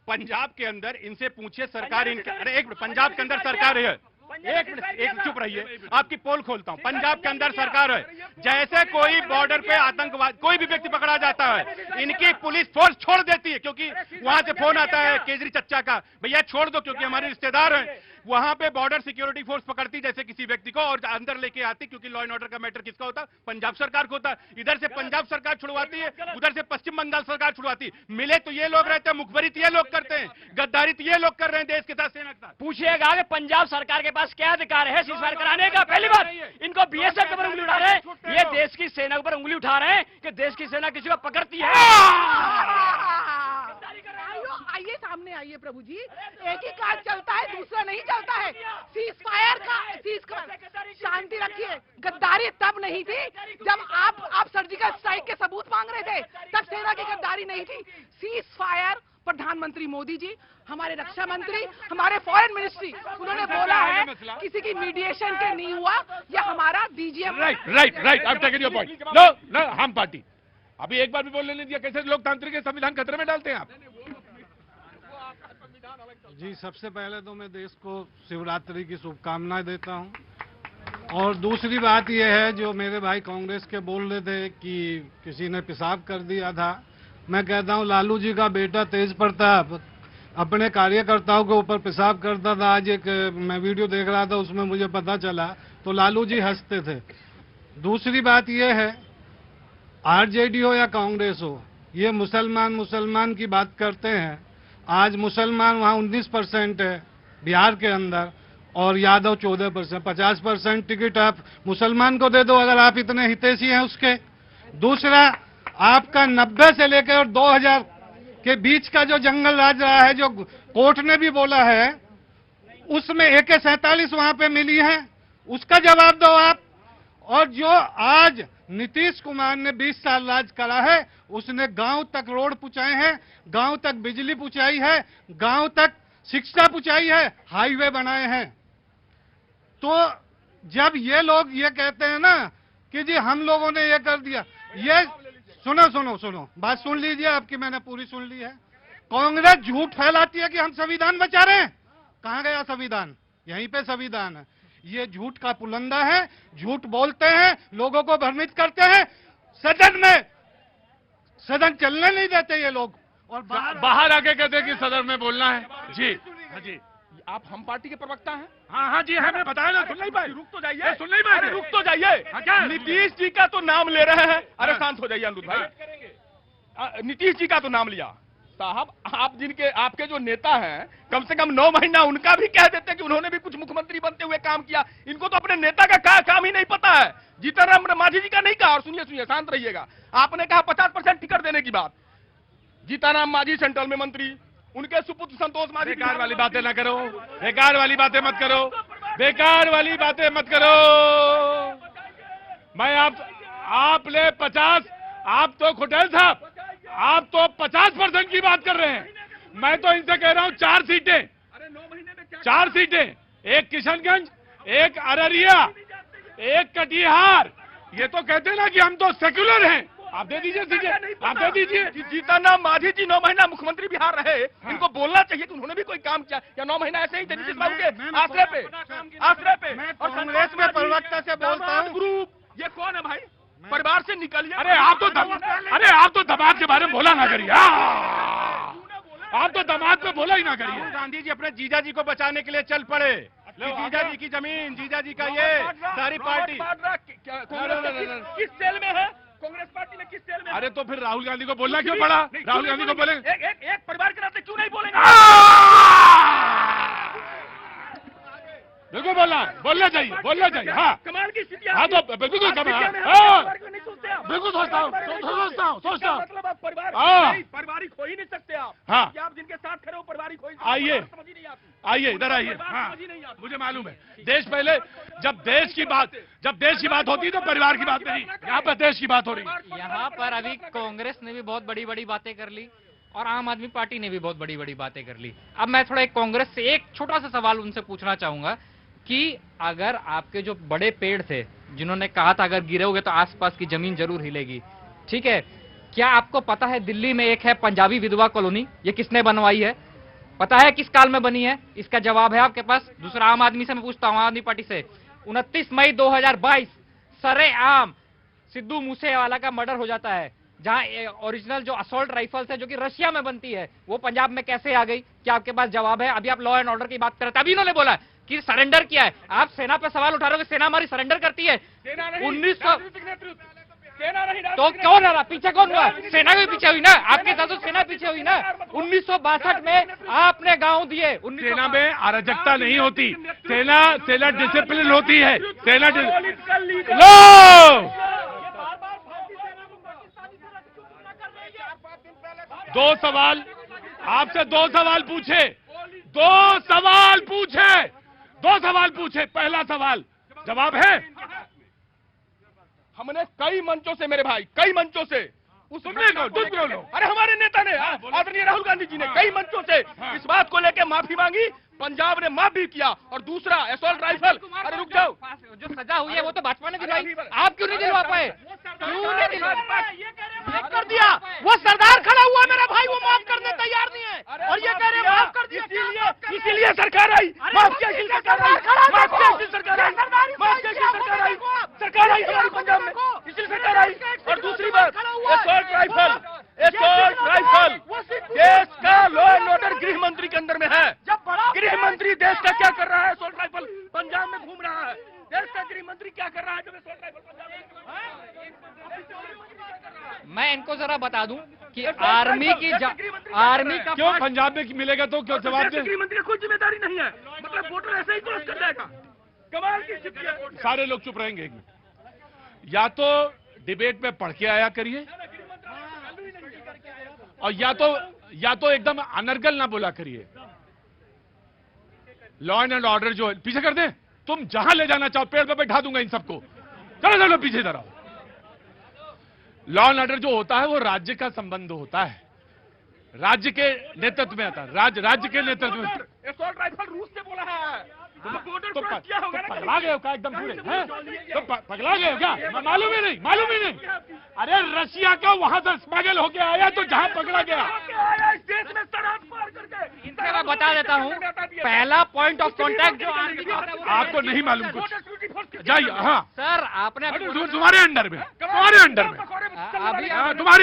पंजाब के अंदर इनसे पूछिए, सरकार इनका, अरे एक पंजाब के अंदर सरकार है, एक मिनट, एक चुप रहिए, आपकी पोल खोलता हूं। पंजाब के अंदर सरकार है, जैसे कोई बॉर्डर पे आतंकवाद, कोई भी व्यक्ति पकड़ा जाता है, इनकी पुलिस फोर्स छोड़ देती है, क्योंकि वहां से फोन आता है केजरी चच्चा का, भैया छोड़ दो क्योंकि हमारे रिश्तेदार हैं। वहां पे बॉर्डर सिक्योरिटी फोर्स पकड़ती जैसे किसी व्यक्ति को और अंदर लेके आती, क्योंकि लॉ एंड ऑर्डर का मैटर किसका होता है, पंजाब सरकार को होता है। इधर से पंजाब सरकार छुड़वाती है, उधर से पश्चिम बंगाल सरकार छुड़वाती है। मिले तो ये लोग रहते हैं, मुखबरी तो ये लोग करते हैं, गद्दारी तो ये लोग कर रहे हैं देश के साथ, सेना के साथ। पूछिएगा कि पंजाब सरकार के पास क्या अधिकार है सीज फायर कराने का। पहली बात, इनको बीएसएफ के ऊपर उंगली उठा रहे हैं, ये देश की सेना के ऊपर उंगली उठा रहे हैं कि देश की सेना किसी को पकड़ती है। आइए सामने आइए प्रभु जी, एक ही काज चलता है, दूसरा नहीं चलता है। सीज फायर का, शांति रखिए। गद्दारी तब नहीं थी जब आप सर्जिकल स्ट्राइक के सबूत मांग रहे थे, तब सेना की गद्दारी नहीं थी। सीज फायर प्रधानमंत्री मोदी जी, हमारे रक्षा मंत्री, हमारे फॉरेन मिनिस्ट्री, उन्होंने बोला है किसी की मीडिएशन के नहीं हुआ, या हमारा DGM. Right, I am taking your point. No, हम पार्टी अभी एक बार भी बोलने नहीं दिया। कैसे लोकतांत्रिक संविधान खतरे में डालते हैं आप। जी, सबसे पहले तो मैं देश को शिवरात्रि की शुभकामनाएं देता हूं। और दूसरी बात यह है, जो मेरे भाई कांग्रेस के बोल रहे थे कि किसी ने पेशाब कर दिया था, मैं कहता हूं लालू जी का बेटा तेज प्रताप अपने कार्यकर्ताओं के ऊपर पेशाब करता था। आज एक मैं वीडियो देख रहा था, उसमें मुझे पता चला, तो लालू जी हंसते थे। दूसरी बात यह है, आरजेडी हो या कांग्रेस हो, ये मुसलमान की बात करते हैं। आज मुसलमान वहाँ 19% है बिहार के अंदर, और यादव 14%। 50% टिकट आप मुसलमान को दे दो अगर आप इतने हितैषी हैं उसके। दूसरा, आपका 90 से लेकर 2000 के बीच का जो जंगल राज रहा है, जो कोर्ट ने भी बोला है, उसमें AK-47 वहां पे मिली है, उसका जवाब दो आप। और जो आज नीतीश कुमार ने 20 साल राज करा है, उसने गांव तक रोड पहुंचाए हैं, गांव तक बिजली पहुंचाई है, गांव तक शिक्षा पहुंचाई है, हाईवे बनाए हैं। तो जब ये लोग ये कहते हैं ना कि जी हम लोगों ने ये कर दिया, ये सुनो, बात सुन लीजिए आपकी, मैंने पूरी सुन ली है। कांग्रेस झूठ फैलाती है कि हम संविधान बचा रहे हैं। कहां गया संविधान? यहीं पे संविधान है। ये झूठ का पुलंदा है, झूठ बोलते हैं, लोगों को भ्रमित करते हैं, सदन चलने नहीं देते ये लोग, और बाहर आके कहते हैं कि सदन में बोलना है। जी हाँ जी, आप हम पार्टी के प्रवक्ता हैं? हाँ जी, हमें बताया ना, सुन नहीं पाए। रुक तो जाइए, सुन नहीं पाए, रुक तो जाइए। नीतीश जी का तो नाम ले रहे हैं। अरे शांत हो जाइए अनिरुद्ध भाई। नीतीश जी का तो नाम लिया साहब, आप जिनके आपके जो नेता हैं, कम से कम 9 महीना उनका भी कह देते कि उन्होंने भी कुछ मुख्यमंत्री बनते हुए काम किया। इनको तो अपने नेता का काम ही नहीं पता है। जीतन राम मांझी जी का नहीं कहा। और सुनिए, शांत रहिएगा। आपने कहा 50% टिकट देने की बात। जीतन राम मांझी सेंट्रल में मंत्री, उनके सुपुत्र संतोष मांझी। बेकार वाली बातें ना करो, बेकार वाली बातें मत करो, बेकार वाली बातें मत करो। मैं आपने 50, आप तो खुटेल साहब, आप तो 50% की बात कर रहे हैं। मैं तो इनसे कह रहा हूं 4 सीटें, 4 सीटें, एक किशनगंज, एक अररिया, एक कटिहार। ये तो कहते ना कि हम तो सेक्युलर हैं। आप दे दीजिए सीटें, आप दे दीजिए। जीतन मांझी जी 9 महीना मुख्यमंत्री बिहार रहे, इनको बोलना चाहिए कि उन्होंने भी कोई काम किया, या 9 महीना ऐसे ही थे नीतीश बाबू के आश्रय पे। मैं और कांग्रेस में प्रवक्ता से बोलता हूं। ग्रुप, ये कौन है भाई? परिवार से निकलिए। अरे आप तो दमाद के बारे में बोला ना करिए। आप तो दामाद पे बोला ही ना करिए। राहुल गांधी जी अपने जीजा जी को बचाने के लिए चल पड़े। जीजा जी की जमीन, जीजा जी का ये सारी पार्टी किस सेल में है? कांग्रेस पार्टी में किस सेल में? अरे तो फिर राहुल गांधी को बोलना क्यों पड़ा? राहुल गांधी को बोले एक परिवार के नाते क्यों नहीं बोलेंगे? बिल्कुल बोलना चाहिए। हाँ कमाल की स्थिति। हाँ तो बिल्कुल कमाल, बिल्कुल सोचता हूँ। मतलब आप पारिवारिक हो ही नहीं सकते आप। हाँ। आप जिनके साथ खड़े हो पारिवारिक हो ही आइए, समझ ही नहीं आती। आइए इधर आइए। हाँ मुझे मालूम है, देश पहले, जब देश की बात होती है तो परिवार की बात नहीं, यहाँ पर देश की बात हो रही है। यहाँ पर अभी कांग्रेस ने भी बहुत बड़ी बड़ी बातें कर ली और आम आदमी पार्टी ने भी बहुत बड़ी बड़ी बातें कर ली। अब मैं थोड़ा एक कांग्रेस से एक छोटा सा सवाल उनसे पूछना चाहूंगा कि अगर आपके जो बड़े पेड़ थे, जिन्होंने कहा था अगर गिरोगे तो आसपास की जमीन जरूर हिलेगी, ठीक है, क्या आपको पता है दिल्ली में एक है पंजाबी विधवा कॉलोनी, ये किसने बनवाई है? पता है किस काल में बनी है? इसका जवाब है आपके पास। दूसरा आम आदमी से मैं पूछता हूं, आम आदमी पार्टी से, 29 मई 2022 सरेआम सिद्धू मूसेवाला का मर्डर हो जाता है, जहां ओरिजिनल जो असॉल्ट राइफल्स है जो कि रशिया में बनती है, वो पंजाब में कैसे आ गई? क्या आपके पास जवाब है? अभी आप लॉ एंड ऑर्डर की बात कर रहे थे, अभी इन्होंने बोला कि सरेंडर किया है। आप सेना पे सवाल उठा रहे हो कि सेना हमारी सरेंडर करती है? 1900 तो कौन रहा पीछे? कौन हुआ? सेना भी पीछे हुई ना, आपके साथ तो सेना पीछे हुई ना। 1962 में आपने गांव दिए। सेना में अराजकता नहीं होती, सेना डिसिप्लिन होती है। सेना लो 2 सवाल आपसे, 2 सवाल पूछे, 2 सवाल पूछे। पहला सवाल जवाब है? हमने कई मंचों से, मेरे भाई, कई मंचों से तुम बोलो। अरे हमारे नेता ने, आदरणीय राहुल गांधी जी ने कई मंचों से इस बात को लेकर माफी मांगी, पंजाब ने माफ भी किया। और दूसरा असॉल्ट राइफल, अरे रुक जाओ, जो सजा हुई है वो तो भाजपा ने दिलवाई, आप क्यों नहीं दिलवा पाए? क्यों नहीं दिलवा पाए? कर दिया, वो सरदार खड़ा हुआ मेरा भाई, वो माफ करने तैयार नहीं है, और ये कह रहे माफ कर दिया। इसीलिए सरकार आई, माफ किया, सरकार आई हमारी पंजाब में, इसलिए सरकार आई। और दूसरी बात, असॉल्ट राइफल देश का लॉ एंड ऑर्डर गृह मंत्री के अंदर में है। गृह मंत्री देश का क्या कर रहा है? असॉल्ट राइफल पंजाब में घूम रहा है। देश का गृह मंत्री क्या कर रहा है जब असॉल्ट राइफल पंजाब में? मैं इनको जरा बता दूं कि आर्मी का क्यों पंजाब में मिलेगा तो क्यों जवाब दे? गृह मंत्री कोई जिम्मेदारी नहीं है, मतलब वोटर ऐसे ही क्रॉस कर जाएगा। कमाल की स्थिति है। सारे लोग चुप रहेंगे एक मिनट। या तो डिबेट में पढ़ के आया करिए, और या तो एकदम अनर्गल ना बोला करिए। लॉ एंड ऑर्डर जो है, पीछे कर दे, तुम जहां ले जाना चाहो, पेड़ पे बैठा दूंगा इन सबको। चलो पीछे इधर आओ। लॉ एंड ऑर्डर जो होता है वो राज्य का संबंध होता है, राज्य के नेतृत्व में आता है, राज्य के नेतृत्व में। असॉल्ट राइफल रूस से बोला है, तो पगला गए हो क्या एकदम पूरे? तो पगला गए हो क्या? मालूम ही नहीं। अरे रशिया का वहां से स्मगल होके आया तो जहां पकड़ा गया। इस देश में सरहद पार करके। इनसे मैं बता देता हूं, पहला पॉइंट ऑफ कांटेक्ट जो आर्मी का होता है, आपको नहीं मालूम कुछ, जाइए। हाँ सर आपने तुम्हारे अंडर में, तुम्हारे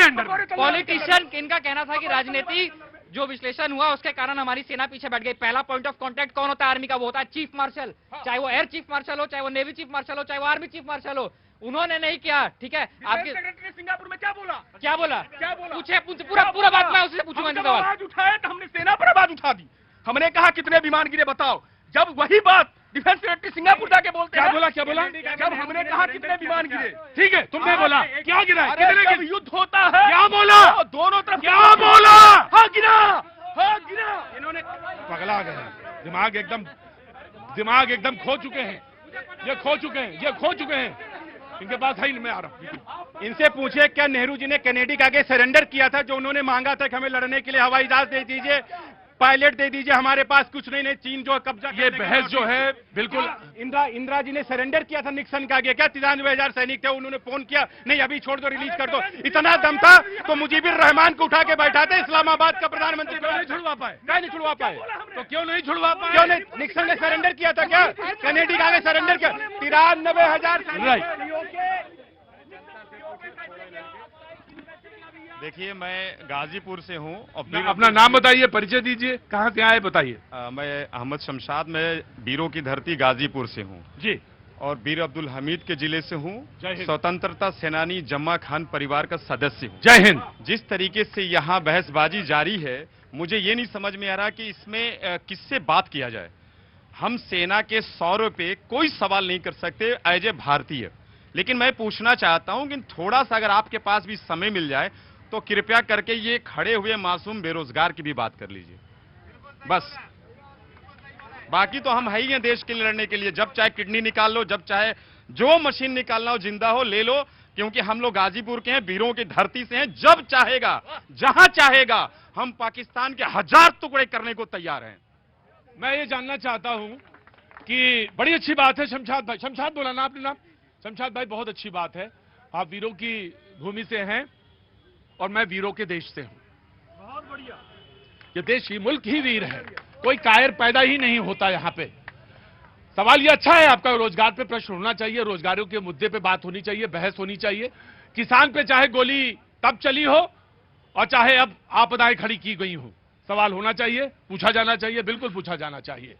अंडर में पॉलिटिशियन, इनका कहना था कि राजनीति जो विश्लेषण हुआ उसके कारण हमारी सेना पीछे बैठ गई। पहला पॉइंट ऑफ कांटेक्ट कौन होता है आर्मी का? वो होता है चीफ मार्शल, चाहे वो एयर चीफ मार्शल हो, चाहे वो नेवी चीफ मार्शल हो, चाहे वो आर्मी चीफ मार्शल हो। उन्होंने नहीं किया, ठीक है। आपके सेक्रेटरी सिंगापुर में क्या बोला? पूछे पूरा बात मैं उससे पूछूंगा। आवाज उठाए तो हमने सेना पर आवाज उठा दी। हमने कहा कितने विमान गिरे बताओ। जब वही बात डिफेंस सेक्रेटरी सिंगापुर जाके बोलते हैं, क्या बोला? जब हमने कहा कितने विमान गिरे, ठीक है, तुमने बोला क्या गिरा? जब युद्ध होता है क्या बोला? दोनों तरफ क्या बोला? हाँ गिरा। इन्होंने पगला गए, दिमाग एकदम दिमाग एकदम खो चुके हैं, ये खो चुके हैं, ये खो चुके हैं, इनके पास है ही नहीं। मैं आ रहा हूं। इनसे पूछे क्या नेहरू जी ने कैनेडी के आगे सरेंडर किया था, जो उन्होंने मांगा था कि हमें लड़ने के लिए हवाई जहाज दे दीजिए, पायलट दे दीजिए, हमारे पास कुछ नहीं, चीन जो कब्जा, ये बहस जो है बिल्कुल इंदिरा जी ने सरेंडर किया था निक्सन के आगे, क्या 93,000 सैनिक थे, उन्होंने फोन किया नहीं अभी छोड़ दो, रिलीज कर दो, इतना दम था तो मुजीबुर रहमान को उठा के बैठाते इस्लामाबाद का प्रधानमंत्री, क्यों नहीं छुड़वा पाए? क्या नहीं छुड़वा पाए? तो क्यों नहीं छुड़वा पाए? क्यों नहीं? निक्सन ने सरेंडर किया था क्या? कैनेडी के आगे सरेंडर किया, 93,000। देखिए, मैं गाजीपुर से हूँ और अपना नाम बताइए, परिचय दीजिए, कहाँ से आए बताइए। मैं अहमद शमशाद, मैं वीरों की धरती गाजीपुर से हूँ जी, और वीर अब्दुल हमीद के जिले से हूँ। जय हिंद। स्वतंत्रता सेनानी जम्मा खान परिवार का सदस्य हूँ। जय हिंद। जिस तरीके से यहाँ बहसबाजी जारी है, मुझे ये नहीं समझ में आ रहा कि इसमें किससे बात किया जाए। हम सेना के सौर्य पे कोई सवाल नहीं कर सकते एज ए भारतीय, लेकिन मैं पूछना चाहता हूं कि थोड़ा सा अगर आपके पास भी समय मिल जाए तो कृपया करके ये खड़े हुए मासूम बेरोजगार की भी बात कर लीजिए बस। बाकी तो हम है ही हैं देश के लिए लड़ने के लिए, जब चाहे किडनी निकाल लो, जब चाहे जो मशीन निकालना हो, जिंदा हो ले लो, क्योंकि हम लोग गाजीपुर के हैं, वीरों की धरती से हैं। जब चाहेगा, जहां चाहेगा, हम पाकिस्तान के 1000 टुकड़े करने को तैयार हैं। मैं ये जानना चाहता हूं कि बड़ी अच्छी बात है शमशाद भाई, शमशाद बोला ना आपने नाम, शमशाद भाई बहुत अच्छी बात है, आप वीरों की भूमि से हैं और मैं वीरों के देश से हूं। बहुत बढ़िया। ये देश ही, मुल्क ही वीर है, कोई कायर पैदा ही नहीं होता यहाँ पे। सवाल ये अच्छा है आपका, रोजगार पे प्रश्न होना चाहिए, रोजगारों के मुद्दे पे बात होनी चाहिए, बहस होनी चाहिए। किसान पे चाहे गोली तब चली हो और चाहे अब आपदाएं खड़ी की गई हो, सवाल होना चाहिए, पूछा जाना चाहिए, बिल्कुल पूछा जाना चाहिए।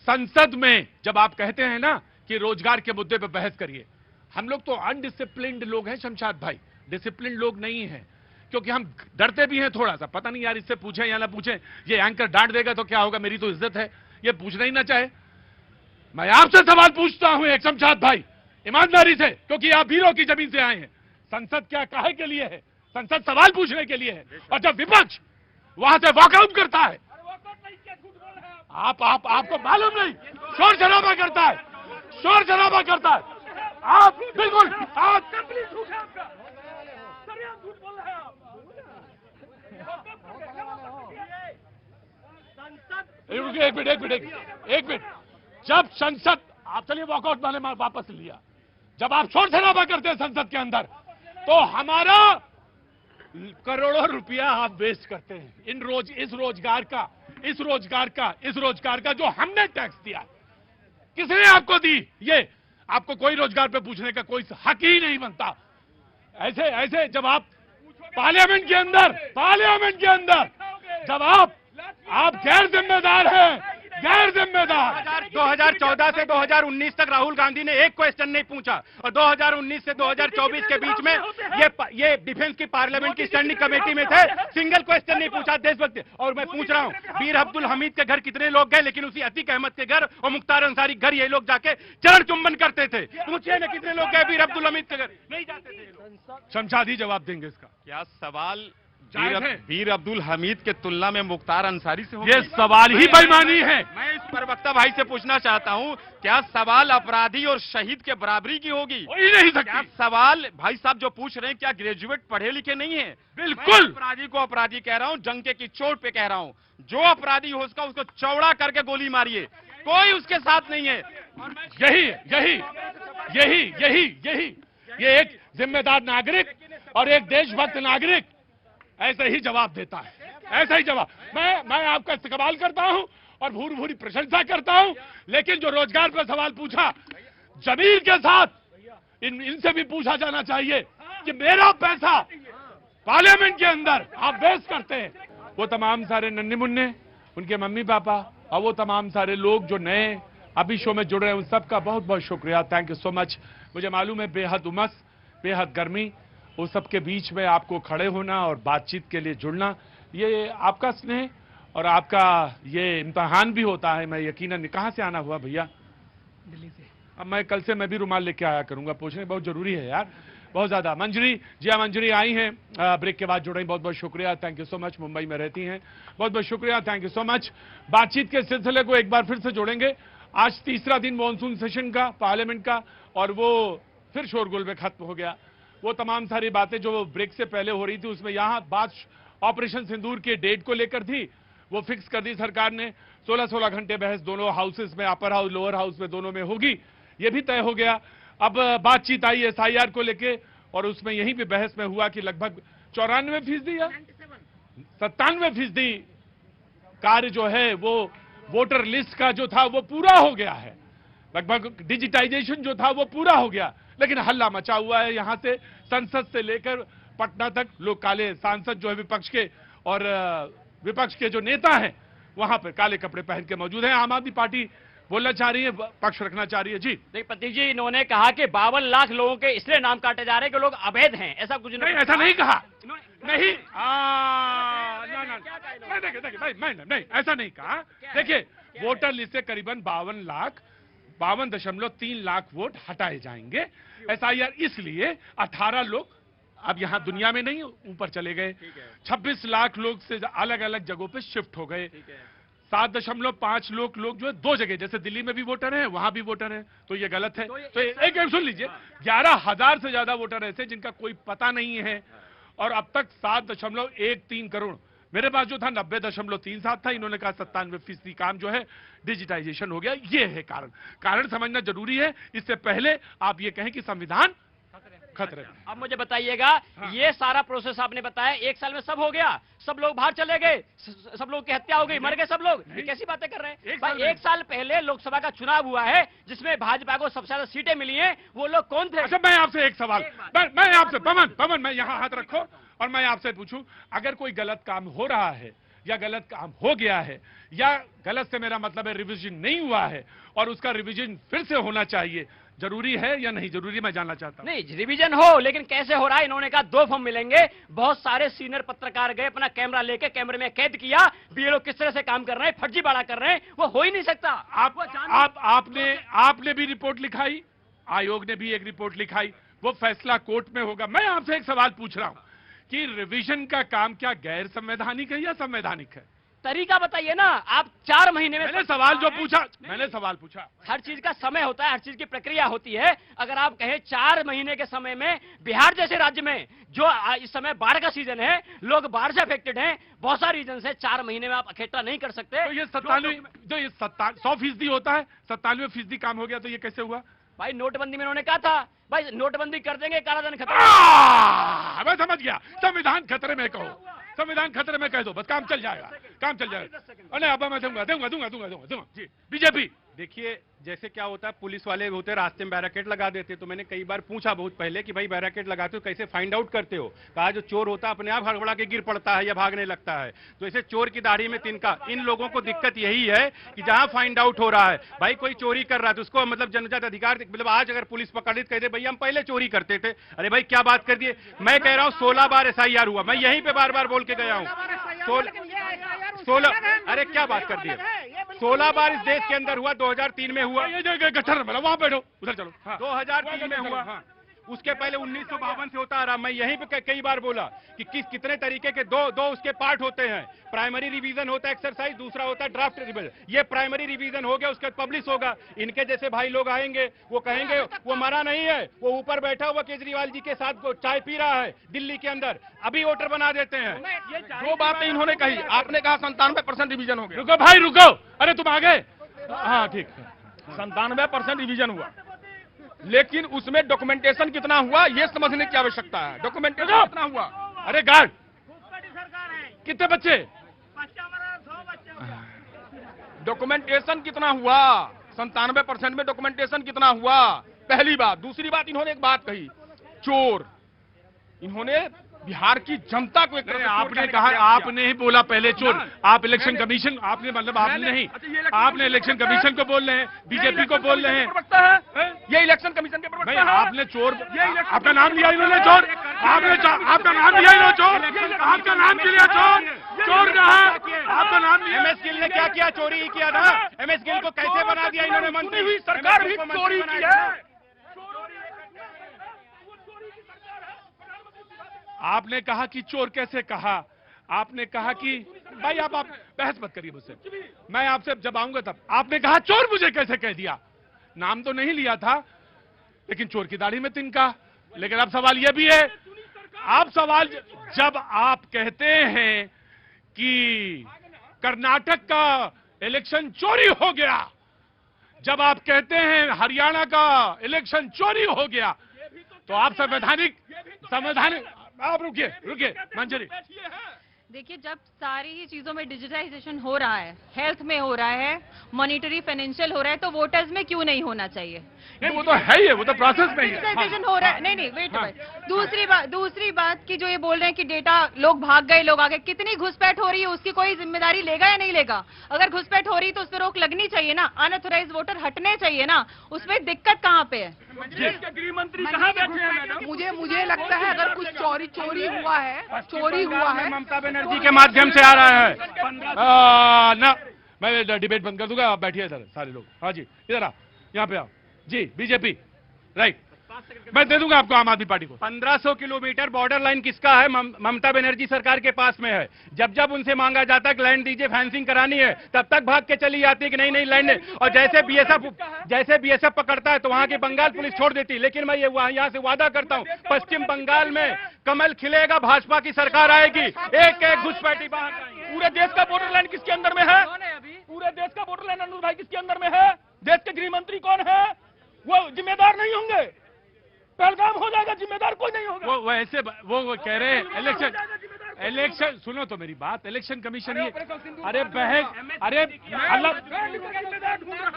संसद में जब आप कहते हैं ना कि रोजगार के मुद्दे पे बहस करिए, हम लोग तो अनडिसिप्लिन्ड लोग हैं शमशाद भाई, डिसिप्लिन लोग नहीं हैं, क्योंकि हम डरते भी हैं थोड़ा सा, पता नहीं यार इससे पूछें या ना पूछें, ये एंकर डांट देगा तो क्या होगा, मेरी तो इज्जत है, ये पूछना ही ना चाहे। मैं आपसे सवाल पूछता हूं एक शमशाद भाई, ईमानदारी से, क्योंकि आप वीरों की जमीन से आए हैं। संसद क्या काहे के लिए है? संसद सवाल पूछने के लिए है, और जब विपक्ष वहां से वॉकआउट करता है, आपको मालूम नहीं, शोर शराबा करता है, शोर शराबा करता है, आप बिल्कुल आप एक मिनट, जब संसद, आप चलिए वॉकआउट मैंने वापस लिया, जब आप शोर शराबा करते हैं संसद के अंदर, तो हमारा करोड़ों रुपया आप वेस्ट करते हैं इस रोजगार का जो हमने टैक्स दिया, किसने आपको दी? ये आपको कोई रोजगार पे पूछने का कोई हक ही नहीं बनता। ऐसे जब आप पार्लियामेंट के अंदर जब आप गैर जिम्मेदार हैं, गैर जिम्मेदार। 2014 से 2019 तक राहुल गांधी ने एक क्वेश्चन नहीं पूछा, और 2019 से 2024 के बीच में ये डिफेंस की पार्लियामेंट की स्टैंडिंग कमेटी में थे, सिंगल क्वेश्चन नहीं पूछा देशभक्ति। और मैं पूछ रहा हूं, वीर अब्दुल हमीद के घर कितने लोग गए, लेकिन उसी अतीक अहमद के घर और मुख्तार अंसारी घर ये लोग जाके चरण चुंबन करते थे। पूछिए ना कितने लोग गए वीर अब्दुल हमीद के घर, नहीं जाते थे। शमशाद ही जवाब देंगे इसका। क्या सवाल वीर अब्दुल हमीद के तुलना में मुख्तार अंसारी से ये सवाल ही बेईमानी है। मैं इस प्रवक्ता भाई से पूछना चाहता हूं, क्या सवाल अपराधी और शहीद के बराबरी की होगी? हो ही नहीं सकती। क्या सवाल भाई साहब जो पूछ रहे हैं, क्या ग्रेजुएट पढ़े लिखे नहीं है? बिल्कुल। अपराधी को अपराधी कह रहा हूं, जंके की चोट पे कह रहा हूं, जो अपराधी हो उसको चौड़ा करके गोली मारिए, कोई उसके साथ नहीं है। यही ये एक जिम्मेदार नागरिक और एक देशभक्त नागरिक ऐसे ही जवाब देता है, ऐसा ही जवाब। मैं आपका इस्तेमाल करता हूं और भूरी भूरी प्रशंसा करता हूं, लेकिन जो रोजगार पर सवाल पूछा, जमीन के साथ इनसे भी पूछा जाना चाहिए कि मेरा पैसा पार्लियामेंट के अंदर आप वेस्ट करते हैं। वो तमाम सारे नन्हे मुन्ने, उनके मम्मी पापा और वो तमाम सारे लोग जो नए अभी शो में जुड़ रहे हैं, उन सबका बहुत बहुत शुक्रिया, थैंक यू सो मच। मुझे मालूम है बेहद उमस, बेहद गर्मी, उस सबके बीच में आपको खड़े होना और बातचीत के लिए जुड़ना, ये आपका स्नेह और आपका ये इम्तहान भी होता है। मैं यकीनन, कहाँ से आना हुआ भैया? दिल्ली से। अब मैं कल से मैं भी रुमाल लेके आया करूंगा, पूछने बहुत जरूरी है यार, बहुत ज्यादा। मंजरी, जी हाँ मंजरी आई हैं, ब्रेक के बाद जुड़े, बहुत बहुत शुक्रिया, thank you so much. Mumbai में रहती हैं, बहुत बहुत शुक्रिया, थैंक यू सो मच। बातचीत के सिलसिले को एक बार फिर से जोड़ेंगे आज तीसरा दिन मॉनसून सेशन का पार्लियामेंट का, और वो फिर शोरगुल में खत्म हो गया। वो तमाम सारी बातें जो ब्रेक से पहले हो रही थी, उसमें यहां बात ऑपरेशन सिंदूर के डेट को लेकर थी, वो फिक्स कर दी सरकार ने। 16-16 घंटे बहस दोनों हाउसेस में, अपर हाउस लोअर हाउस में, दोनों में होगी, ये भी तय हो गया। अब बातचीत आई एसआईआर को लेके, और उसमें यहीं पे बहस में हुआ कि लगभग 94% या 97% कार्य जो है वो वोटर लिस्ट का जो था वो पूरा हो गया है। लगभग डिजिटाइजेशन जो था वो पूरा हो गया, लेकिन हल्ला मचा हुआ है। यहां से संसद से लेकर पटना तक लोग काले, सांसद जो है विपक्ष के और विपक्ष के जो नेता हैं वहां पर काले कपड़े पहन के मौजूद हैं। आम आदमी पार्टी बोलना चाह रही है, पक्ष रखना चाह रही है। जी देखिए प्रतीक जी, इन्होंने कहा कि 52 लाख लोगों के इसलिए नाम काटे जा रहे हैं कि लोग अवैध हैं, ऐसा कुछ नहीं, ऐसा नहीं कहा, नहीं, नहीं, ऐसा नहीं कहा। देखिए, वोटर लिस्ट से करीबन 52.3 लाख वोट हटाए जाएंगे। एसआईआर इसलिए 18 लोग अब यहां दुनिया में नहीं, ऊपर चले गए। 26 लाख लोग से अलग अलग जगहों पे शिफ्ट हो गए। 7.5 लोग जो है 2 जगह, जैसे दिल्ली में भी वोटर हैं, वहां भी वोटर हैं, तो ये गलत है। तो एक सुन लीजिए, 11,000 से ज्यादा वोटर ऐसे जिनका कोई पता नहीं है, और अब तक 7.13 करोड़। मेरे पास जो था 90.37 था, इन्होंने कहा 97% काम जो है डिजिटाइजेशन हो गया। ये है कारण समझना जरूरी है। इससे पहले आप ये कहें कि संविधान खतरे में। अब मुझे बताइएगा, ये सारा प्रोसेस आपने बताया 1 साल में सब हो गया, सब लोग बाहर चले गए, सब लोग की हत्या हो गई, मर गए सब लोग, ये कैसी बातें कर रहे हैं भाई? 1 साल पहले लोकसभा का चुनाव हुआ है जिसमें भाजपा को सबसे ज्यादा सीटें मिली हैं, वो लोग कौन थे? अच्छा, मैं आपसे एक सवाल, मैं आपसे पवन मैं यहां हाथ रखो और मैं आपसे पूछूं, अगर कोई गलत काम हो रहा है या गलत काम हो गया है, या गलत से मेरा मतलब है रिवीजन नहीं हुआ है और उसका रिवीजन फिर से होना चाहिए, जरूरी है या नहीं जरूरी, मैं जानना चाहता हूं। नहीं, रिवीजन हो, लेकिन कैसे हो रहा है? इन्होंने कहा 2 फॉर्म मिलेंगे। बहुत सारे सीनियर पत्रकार गए, अपना कैमरा लेके कैमरे में कैद किया, ये लोग किस तरह से काम कर रहे हैं, फर्जीवाड़ा कर रहे हैं, वो हो ही नहीं सकता। आपने भी रिपोर्ट लिखाई, आयोग ने भी एक रिपोर्ट लिखाई, वो फैसला कोर्ट में होगा। मैं आपसे एक सवाल पूछ रहा हूं कि रिवीजन का काम क्या गैर संवैधानिक है या संवैधानिक है? तरीका बताइए ना। आप 4 महीने में, मैंने सवाल पूछा, हर चीज का समय होता है, हर चीज की प्रक्रिया होती है। अगर आप कहें 4 महीने के समय में, बिहार जैसे राज्य में जो इस समय बाढ़ का सीजन है, लोग बाढ़ से अफेक्टेड हैं, बहुत सारे रीजन से, 4 महीने में आप इकट्ठा नहीं कर सकते। तो ये 100% होता है, 97% काम हो गया, तो ये कैसे हुआ भाई? नोटबंदी में उन्होंने कहा था भाई नोटबंदी कर देंगे, कालाधन खत्म। मैं समझ गया, संविधान खतरे में कहो, संविधान खतरे में कह दो, बस काम चल जाएगा। अरे अब मैं दूंगा। जी बीजेपी, देखिए जैसे क्या होता है, पुलिस वाले होते रास्ते में बैरिकेड लगा देते, तो मैंने कई बार पूछा बहुत पहले कि भाई बैरिकेड लगाते हो कैसे फाइंड आउट करते हो? कहा जो चोर होता है अपने आप हड़बड़ा के गिर पड़ता है या भागने लगता है। तो ऐसे चोर की दाढ़ी में तिनका। इन लोगों को दिक्कत यही है कि जहां फाइंड आउट हो रहा है, भाई कोई चोरी कर रहा है तो उसको मतलब जनजात अधिकार, मतलब आज अगर पुलिस पकड़ ली कहते भाई हम पहले चोरी करते थे। अरे भाई क्या बात कर दिए? मैं कह रहा हूं 16 बार एसआईआर हुआ, मैं यहीं पे बार बार बोल के गया हूं। 16 अरे क्या बात कर दी? 16 बार इस देश के अंदर हुआ, 2003 में हुआ, गठर वहां बैठो, उधर चलो। 2003 में हुआ, उसके पहले 1952 से होता आ रहा। मैं यहीं पे कई बार बोला कि कितने तरीके के दो उसके पार्ट होते हैं। प्राइमरी रिवीजन होता है एक्सरसाइज, दूसरा होता है ड्राफ्ट रिवीजन। ये प्राइमरी रिवीजन हो गया, उसके बाद पब्लिश होगा। इनके जैसे भाई लोग आएंगे, वो कहेंगे वो मरा नहीं है, वो ऊपर बैठा हुआ केजरीवाल जी के साथ चाय पी रहा है दिल्ली के अंदर, अभी वोटर बना देते हैं। जो बातें इन्होंने कही, आपने कहा 97% रिवीजन हो गया। रुको भाई रुको, अरे तुम आ गए? हाँ ठीक है, 97% रिवीजन हुआ, लेकिन उसमें डॉक्यूमेंटेशन कितना हुआ ये समझने की आवश्यकता है। डॉक्यूमेंटेशन कितना हुआ? अरे गार्ड, कितने बच्चे? डॉक्यूमेंटेशन कितना हुआ? 97% में डॉक्यूमेंटेशन कितना हुआ? पहली बात। दूसरी बात, इन्होंने एक बात कही, चोर। इन्होंने बिहार की जनता को एक आपने कहा, आपने ही बोला पहले चोर। आप इलेक्शन कमीशन, आपने मतलब आपने नहीं, आपने इलेक्शन कमीशन को बोल रहे हैं, बीजेपी को बोल रहे हैं। ये इलेक्शन कमीशन के प्रवक्ता है। आपने चोर, आपका नाम लिया इन्होंने चोर, आपने आपका नाम लिया इन्होंने चोर, आपका नाम लिया चोर कहा, आपका नाम लिया। एमएस गिल ने क्या किया? चोरी ही किया था। एमएस गिल को कैसे बना दिया इन्होंने मंत्री? हुई सरकार भी चोरी की है। आपने कहा कि चोर कैसे कहा? आपने कहा कि भाई आप बहस मत करिए मुझसे। मैं आपसे जब आऊंगा तब आपने कहा चोर मुझे कैसे कह दिया, नाम तो नहीं लिया था लेकिन चोर की दाढ़ी में तिनका। लेकिन अब सवाल यह भी है, आप सवाल जब आप कहते हैं कि कर्नाटक का इलेक्शन चोरी हो गया, जब आप कहते हैं हरियाणा का इलेक्शन चोरी हो गया, तो आप संवैधानिक आप रुकिए मंजरी। देखिए, जब सारी ही चीजों में डिजिटाइजेशन हो रहा है, हेल्थ में हो रहा है, मॉनिटरी फाइनेंशियल हो रहा है, तो वोटर्स में क्यों नहीं होना चाहिए? नहीं वो तो है ही है, वो तो प्रोसेस में ही है। डिजिटाइजेशन हो रहा है। नहीं वेट। दूसरी बात की जो ये बोल रहे हैं कि डेटा लोग भाग गए, लोग आगे, कितनी घुसपैठ हो रही है उसकी कोई जिम्मेदारी लेगा या नहीं लेगा? अगर घुसपैठ हो रही तो उस पर रोक लगनी चाहिए ना, अनऑथोराइज वोटर हटने चाहिए ना, उसमें दिक्कत कहाँ पे है? गृह मंत्री कहाँ बैठे हैं मैडम? मुझे लगता है अगर कुछ चोरी हुआ है ममता बनर्जी के माध्यम से आ रहा है। ना मैं डिबेट बंद कर दूंगा, आप बैठिए इधर सारे लोग। हाँ जी इधर आओ, यहाँ पे आओ जी। बीजेपी राइट, मैं दे दूंगा आपको आम आदमी पार्टी को। 1500 किलोमीटर बॉर्डर लाइन किसका है? ममता बनर्जी सरकार के पास में है। जब जब उनसे मांगा जाता है कि लैंड दीजिए, फेंसिंग करानी है, तब तक भाग के चली जाती है कि नहीं लैंड है। और जैसे बीएसएफ पकड़ता है तो वहां की बंगाल पुलिस छोड़ देती है। लेकिन मैं ये यहाँ से वादा करता हूँ, पश्चिम बंगाल में कमल खिलेगा, भाजपा की सरकार आएगी, एक एक घुसपैठी बाहर आएंगे। पूरे देश का बॉर्डर लाइन किसके अंदर में है? पूरे देश का बॉर्डर लाइन अनुज भाई किसके अंदर में है? देश के गृह मंत्री कौन है? वो जिम्मेदार नहीं होंगे? पहलगाम हो जाएगा, जिम्मेदार कोई नहीं होगा। वो ऐसे वो कह रहे हैं इलेक्शन सुनो तो मेरी बात, इलेक्शन कमीशन ये अरे बहस अरे अल्लाह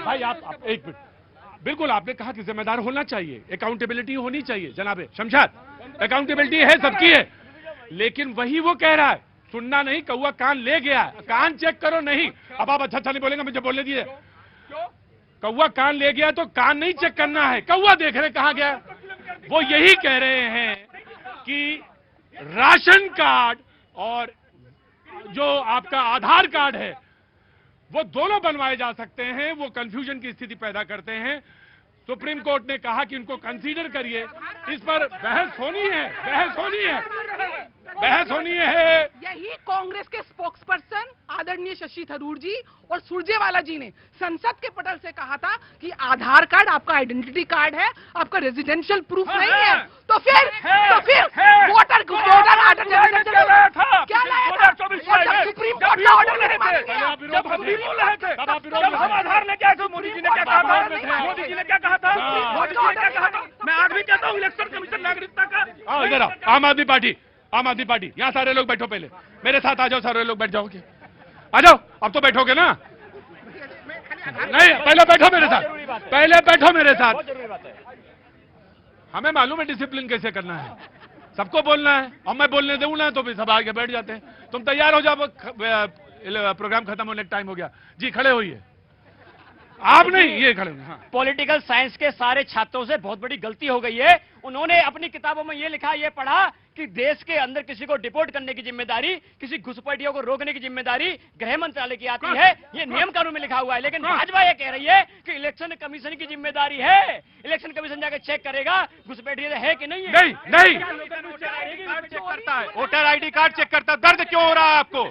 भाई आप एक मिनट, बिल्कुल आपने कहा कि जिम्मेदार होना चाहिए, अकाउंटेबिलिटी होनी चाहिए जनाबे शमशाद, अकाउंटेबिलिटी है सबकी है, लेकिन वही वो कह रहा है सुनना नहीं, कौवा कान ले गया, कान चेक करो नहीं। अब आप अच्छा नहीं बोलेंगे, मुझे बोलने दिए। कौवा कान ले गया तो कान नहीं चेक करना है, कौवा देख रहे कहां गया। वो यही कह रहे हैं कि राशन कार्ड और जो आपका आधार कार्ड है वो दोनों बनवाए जा सकते हैं, वो कंफ्यूजन की स्थिति पैदा करते हैं। सुप्रीम कोर्ट ने कहा कि उनको कंसीडर करिए, इस पर बहस होनी है। यही कांग्रेस के स्पोक्सपर्सन आदरणीय शशि थरूर जी और सुरजेवाला जी ने संसद के पटल से कहा था कि आधार कार्ड आपका आइडेंटिटी कार्ड है, आपका रेजिडेंशियल प्रूफ नहीं है, तो फिर वोटर क्या लाया था? सुप्रीम कोर्ट का ऑर्डर नहीं मानेंगे आप? जब हम आधार लेके आए थे, मोदी जी ने क्या कहा था? मोदी जी ने क्या कहा था? मैं आज भी कहता हूँ इलेक्शन कमीशन नागरिकता का। इधर आओ, आम आदमी पार्टी यहाँ सारे लोग बैठो, पहले मेरे साथ आ जाओ, सारे लोग बैठ जाओगे, आ जाओ, अब तो बैठोगे ना? नहीं पहले बैठो मेरे साथ, हमें मालूम है डिसिप्लिन कैसे करना है, सबको बोलना है, और मैं बोलने दूं ना तो भी सब आगे बैठ जाते हैं। तुम तैयार हो जाओ, प्रोग्राम खत्म होने का टाइम हो गया जी, खड़े होइए। आप नहीं, ये खड़े होइए। हाँ। पॉलिटिकल साइंस के सारे छात्रों से बहुत बड़ी गलती हो गई है। उन्होंने अपनी किताबों में ये लिखा, ये पढ़ा कि देश के अंदर किसी को डिपोर्ट करने की जिम्मेदारी, किसी घुसपैठियों को रोकने की जिम्मेदारी गृह मंत्रालय की आती है, ये नियम कानून में लिखा हुआ है। लेकिन भाजपा ये कह रही है कि इलेक्शन कमीशन की जिम्मेदारी है, इलेक्शन कमीशन जाकर चेक करेगा घुसपैठी है कि नहीं है। नहीं वोटर आईडी कार्ड चेक करता है, दर्द क्यों हो रहा है आपको?